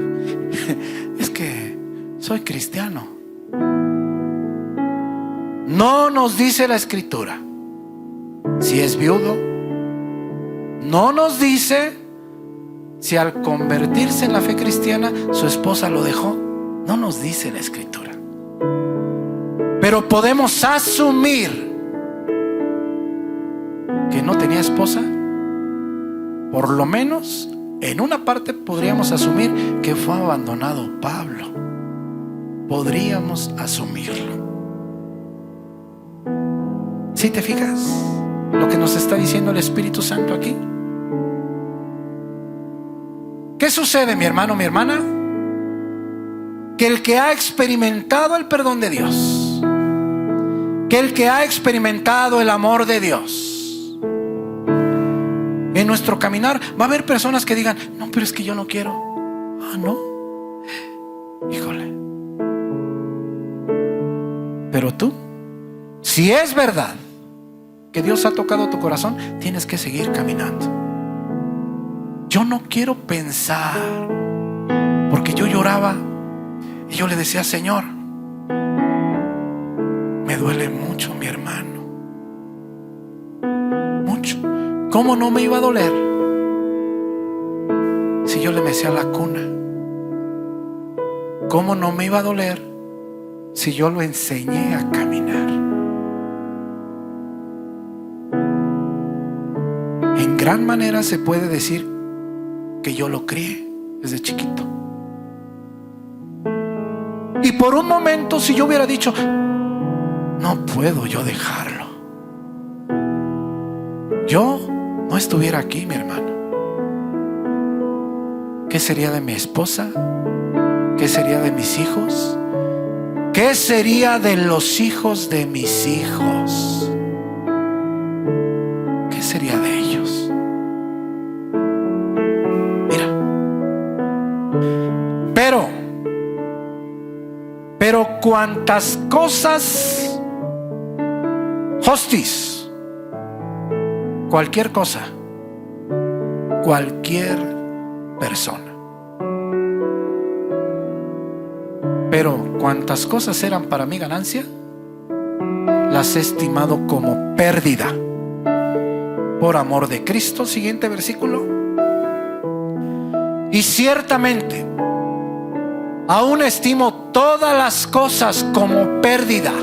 es que soy cristiano. No nos dice la Escritura si es viudo. No nos dice si al convertirse en la fe cristiana su esposa lo dejó. No nos dice la Escritura. Pero podemos asumir que no tenía esposa. Por lo menos en una parte podríamos asumir que fue abandonado Pablo. Podríamos asumirlo. ¿Sí te fijas lo que nos está diciendo el Espíritu Santo aquí? ¿Qué sucede, mi hermano, mi hermana? Que el que ha experimentado el perdón de Dios, que el que ha experimentado el amor de Dios, en nuestro caminar va a haber personas que digan, no, pero es que yo no quiero. No, híjole. Pero tú, si es verdad que Dios ha tocado tu corazón, tienes que seguir caminando. Yo no quiero pensar, porque yo lloraba y yo le decía, Señor, me duele mucho mi hermano, mucho. ¿Cómo no me iba a doler si yo le mecía la cuna? ¿Cómo no me iba a doler si yo lo enseñé a caminar? En gran manera se puede decir que yo lo crié desde chiquito. Y por un momento, si yo hubiera dicho, no puedo yo dejarlo, yo no estuviera aquí, mi hermano. ¿Qué sería de mi esposa? ¿Qué sería de mis hijos? ¿Qué sería de los hijos de mis hijos? ¿Qué sería de ellos? Mira, pero cuantas cosas, hostis, cualquier cosa, cualquier persona. Pero cuantas cosas eran para mi ganancia, las he estimado como pérdida por amor de Cristo. Siguiente versículo. Y ciertamente aún estimo todas las cosas como pérdida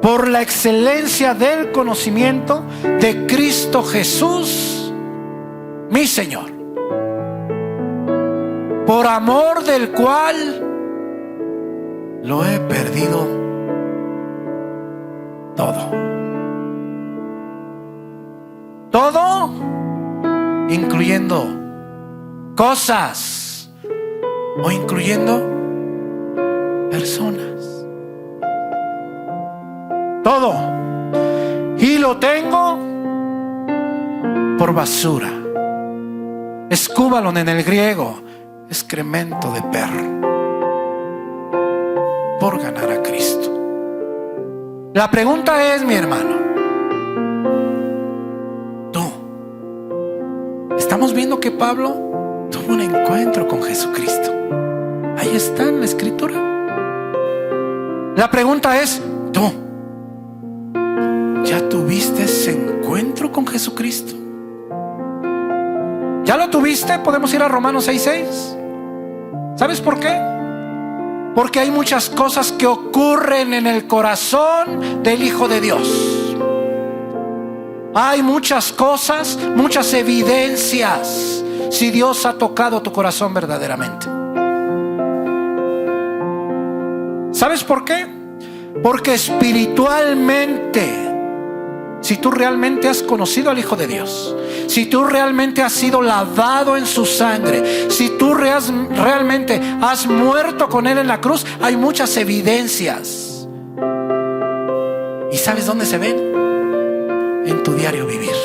por la excelencia del conocimiento de Cristo Jesús, mi Señor, por amor del cual lo he perdido todo. Todo, incluyendo cosas o incluyendo personas. Todo. Y lo tengo por basura. Escúbalon en el griego, excremento de perro, por ganar a Cristo. La pregunta es, mi hermano, estamos viendo que Pablo tuvo un encuentro con Jesucristo. Ahí está en la escritura. La pregunta es, ¿tú ya tuviste ese encuentro con Jesucristo? ¿Ya lo tuviste? Podemos ir a Romanos 6:6. ¿Sabes por qué? Porque hay muchas cosas que ocurren en el corazón del Hijo de Dios. Hay muchas cosas, muchas evidencias, si Dios ha tocado tu corazón verdaderamente. ¿Sabes por qué? Porque espiritualmente, si tú realmente has conocido al Hijo de Dios, si tú realmente has sido lavado en su sangre, si tú realmente has muerto con Él en la cruz, hay muchas evidencias. ¿Y sabes dónde se ven? En tu diario vivir.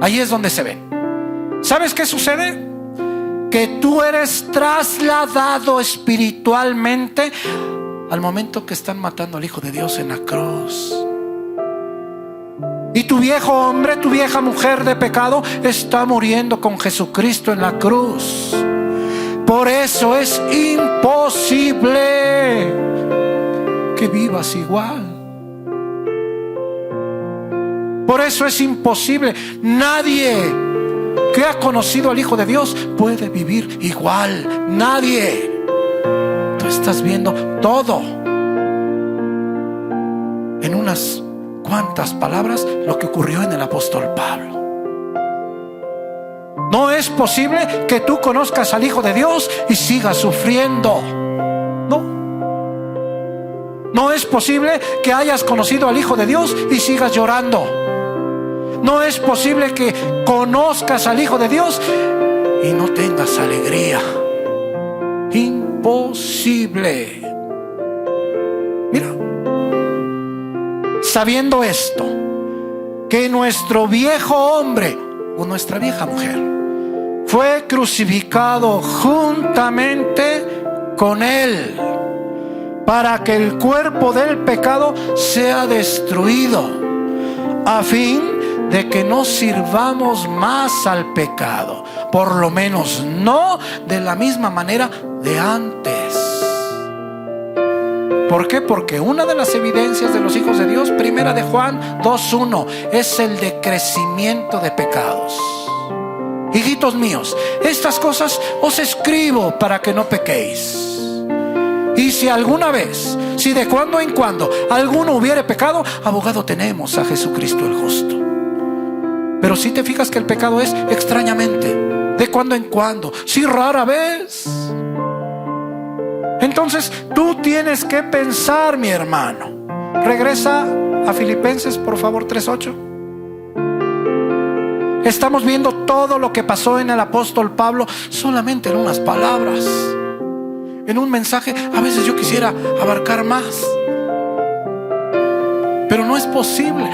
Ahí es donde se ven. ¿Sabes qué sucede? Que tú eres trasladado espiritualmente al momento que están matando al Hijo de Dios en la cruz. Y tu viejo hombre, tu vieja mujer de pecado está muriendo con Jesucristo en la cruz. Por eso es imposible que vivas igual. Por eso es imposible. Nadie que ha conocido al Hijo de Dios puede vivir igual. Nadie. Tú estás viendo todo en unas cuantas palabras lo que ocurrió en el apóstol Pablo. No es posible que tú conozcas al Hijo de Dios y sigas sufriendo. No es posible que hayas conocido al Hijo de Dios y sigas llorando. No es posible que conozcas al Hijo de Dios y no tengas alegría. Imposible. Mira, sabiendo esto, que nuestro viejo hombre o nuestra vieja mujer fue crucificado juntamente con Él, para que el cuerpo del pecado sea destruido, a fin de que no sirvamos más al pecado, por lo menos no de la misma manera de antes. ¿Por qué? Porque una de las evidencias de los hijos de Dios, primera de Juan 2:1, es el decrecimiento de pecados. Hijitos míos, estas cosas os escribo para que no pequéis. si alguna vez, si de cuando en cuando alguno hubiere pecado, abogado tenemos a Jesucristo el justo. Pero si te fijas que el pecado es extrañamente, de cuando en cuando, si rara vez. Entonces tú tienes que pensar, mi hermano. Regresa a Filipenses, por favor, 3:8. Estamos viendo todo lo que pasó en el apóstol Pablo solamente en unas palabras, en un mensaje. A veces yo quisiera abarcar más, pero no es posible.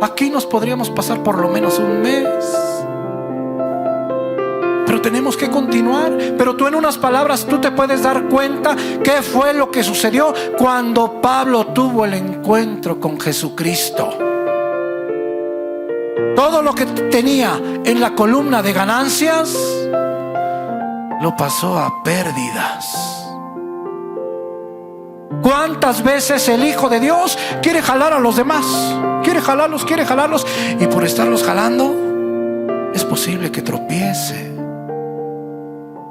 Aquí nos podríamos pasar por lo menos un mes, pero tenemos que continuar. Pero tú en unas palabras tú te puedes dar cuenta qué fue lo que sucedió cuando Pablo tuvo el encuentro con Jesucristo. Todo lo que tenía en la columna de ganancias lo pasó a pérdidas. ¿Cuántas veces el Hijo de Dios quiere jalar a los demás? Quiere jalarlos, y por estarlos jalando es posible que tropiece.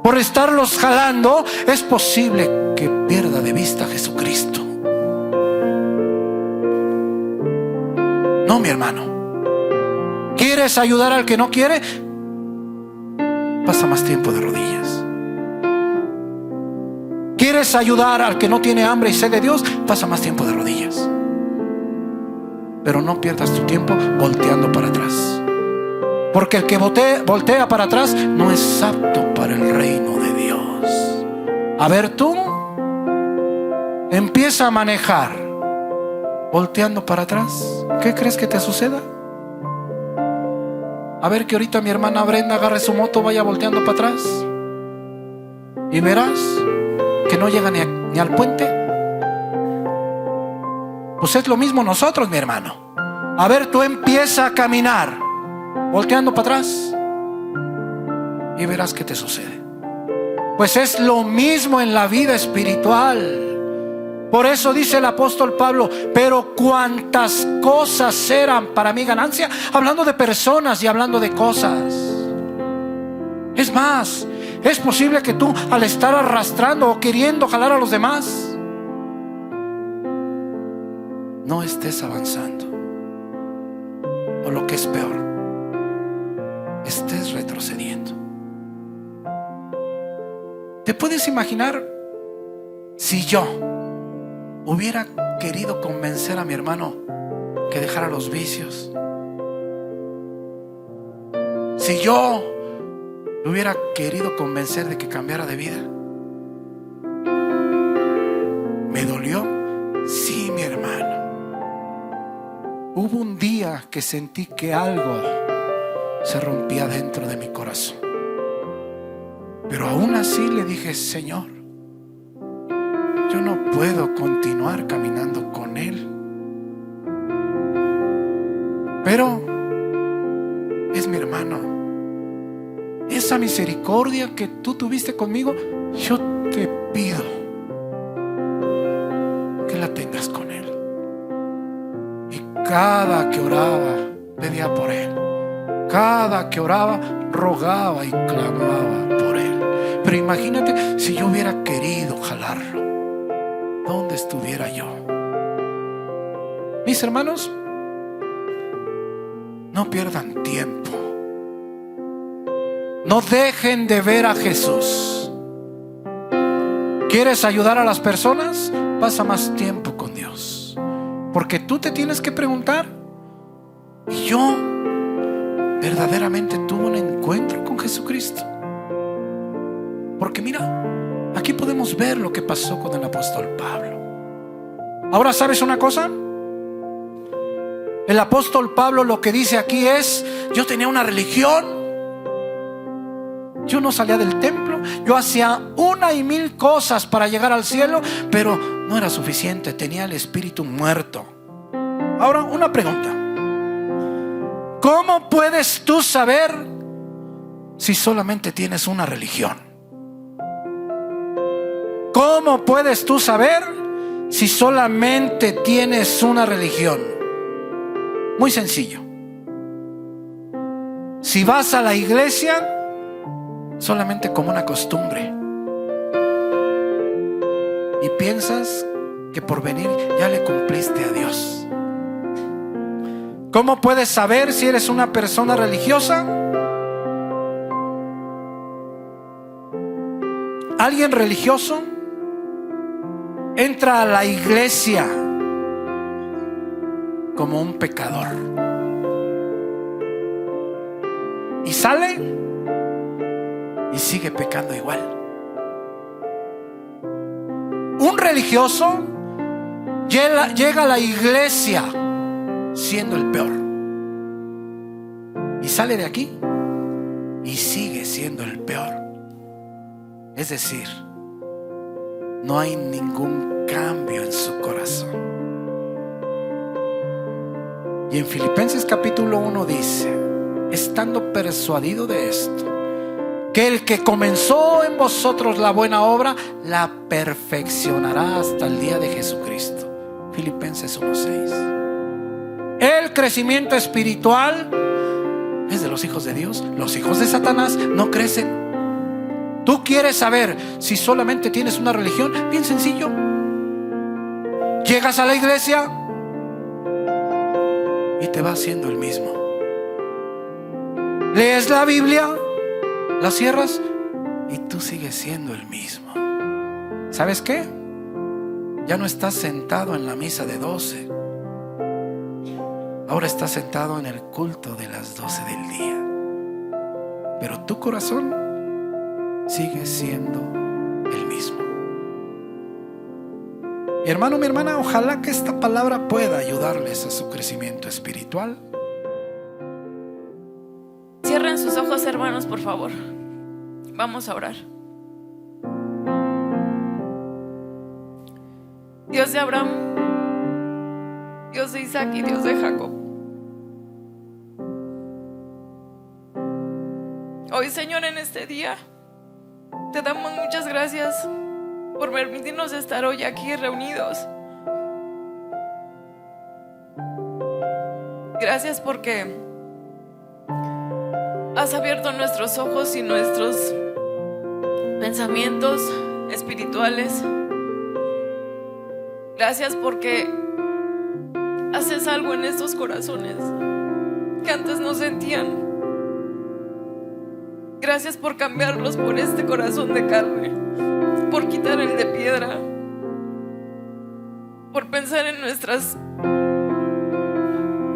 Por estarlos jalando es posible que pierda de vista a Jesucristo. No, mi hermano. ¿Quieres ayudar al que no quiere? Pasa más tiempo de rodillas. ¿Quieres ayudar al que no tiene hambre y sed de Dios? Pasa más tiempo de rodillas. Pero no pierdas tu tiempo volteando para atrás, porque el que voltea para atrás no es apto para el reino de Dios. A ver, tú empieza a manejar volteando para atrás. ¿Qué crees que te suceda? A ver, que ahorita mi hermana Brenda agarre su moto, vaya volteando para atrás, y verás que no llega ni al puente. Pues es lo mismo nosotros, mi hermano. A ver, tú empieza a caminar volteando para atrás y verás qué te sucede. Pues es lo mismo en la vida espiritual. Por eso dice el apóstol Pablo: pero cuantas cosas eran para mí ganancia, hablando de personas y hablando de cosas. Es más, es posible que tú, al estar arrastrando o queriendo jalar a los demás, no estés avanzando, o lo que es peor, estés retrocediendo. ¿Te puedes imaginar si yo hubiera querido convencer a mi hermano que dejara los vicios? Si yo hubiera querido convencer de que cambiara de vida. ¿Me dolió? Sí, mi hermano. Hubo un día que sentí que algo se rompía dentro de mi corazón, pero aún así le dije: Señor, yo no puedo continuar caminando con Él, pero es mi hermano. Esa misericordia que tú tuviste conmigo, yo te pido que la tengas con Él. Y cada que oraba, pedía por Él. Cada que oraba, rogaba y clamaba por Él. Pero imagínate si yo hubiera querido jalarlo, ¿dónde estuviera yo? Mis hermanos, no pierdan tiempo. No dejen de ver a Jesús. ¿Quieres ayudar a las personas? Pasa más tiempo con Dios, porque tú te tienes que preguntar: ¿y yo verdaderamente tuve un encuentro con Jesucristo? Porque mira, aquí podemos ver lo que pasó con el apóstol Pablo. Ahora, ¿sabes una cosa? El apóstol Pablo lo que dice aquí es: yo tenía una religión, yo no salía del templo, yo hacía 1,000 cosas para llegar al cielo, pero no era suficiente, tenía el espíritu muerto. Ahora, una pregunta: ¿cómo puedes tú saber si solamente tienes una religión? ¿Cómo puedes tú saber si solamente tienes una religión? Muy sencillo. Si vas a la iglesia solamente como una costumbre, y piensas que por venir ya le cumpliste a Dios. ¿Cómo puedes saber si eres una persona religiosa? Alguien religioso entra a la iglesia como un pecador y sale y sigue pecando igual. Un religioso llega a la iglesia siendo el peor y sale de aquí y sigue siendo el peor. Es decir, no hay ningún cambio en su corazón. Y en Filipenses capítulo 1 dice: estando persuadido de esto, que el que comenzó en vosotros la buena obra la perfeccionará hasta el día de Jesucristo. Filipenses 1:6. El crecimiento espiritual es de los hijos de Dios. Los hijos de Satanás no crecen. ¿Tú quieres saber si solamente tienes una religión? Bien sencillo. Llegas a la iglesia y te va haciendo el mismo. Lees la Biblia, la cierras y tú sigues siendo el mismo. ¿Sabes qué? Ya no estás sentado en la misa de 12. Ahora estás sentado en el culto de las 12 del día. Pero tu corazón sigue siendo el mismo. Mi hermano, mi hermana, ojalá que esta palabra pueda ayudarles a su crecimiento espiritual. Cierren sus ojos, hermanos, por favor. Vamos a orar. Dios de Abraham, Dios de Isaac y Dios de Jacob, hoy, Señor, en este día te damos muchas gracias por permitirnos estar hoy aquí reunidos. Gracias porque has abierto nuestros ojos y nuestros pensamientos espirituales. Gracias porque haces algo en estos corazones que antes no sentían. Gracias por cambiarlos por este corazón de carne, por quitar el de piedra, por pensar en nuestras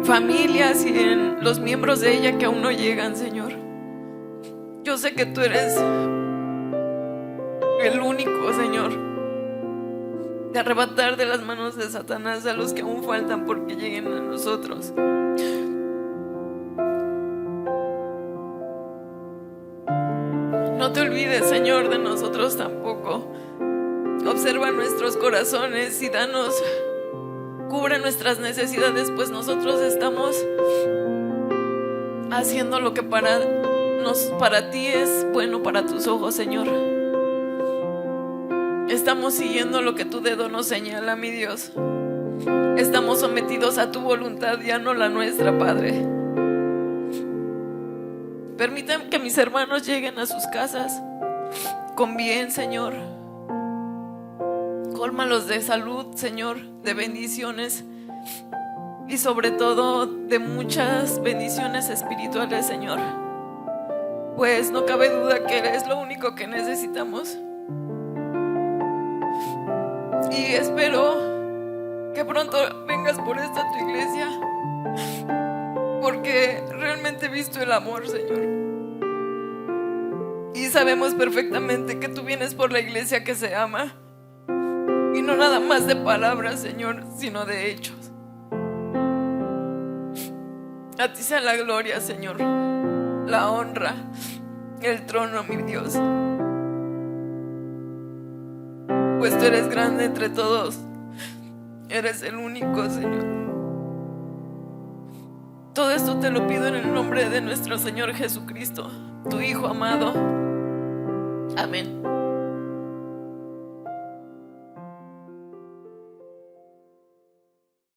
familias y en los miembros de ella que aún no llegan, Señor. Yo sé que tú eres el único, Señor, de arrebatar de las manos de Satanás a los que aún faltan porque lleguen a nosotros. No te olvides, Señor, de nosotros tampoco. Observa nuestros corazones y cubre nuestras necesidades, pues nosotros estamos haciendo lo que para ti es bueno para tus ojos, Señor. Estamos siguiendo lo que tu dedo nos señala, mi Dios. Estamos sometidos a tu voluntad, ya no la nuestra, Padre. Permítan que mis hermanos lleguen a sus casas con bien, Señor. Cólmalos de salud, Señor, de bendiciones y sobre todo de muchas bendiciones espirituales, Señor. Pues no cabe duda que eres lo único que necesitamos. Y espero que pronto vengas por esta tu iglesia, porque realmente he visto el amor, Señor. Y sabemos perfectamente que tú vienes por la iglesia que se ama. Y no nada más de palabras, Señor, sino de hechos. A ti sea la gloria, Señor, la honra, el trono, mi Dios. Pues tú eres grande entre todos. Eres el único, Señor. Todo esto te lo pido en el nombre de nuestro Señor Jesucristo, tu Hijo amado. Amén.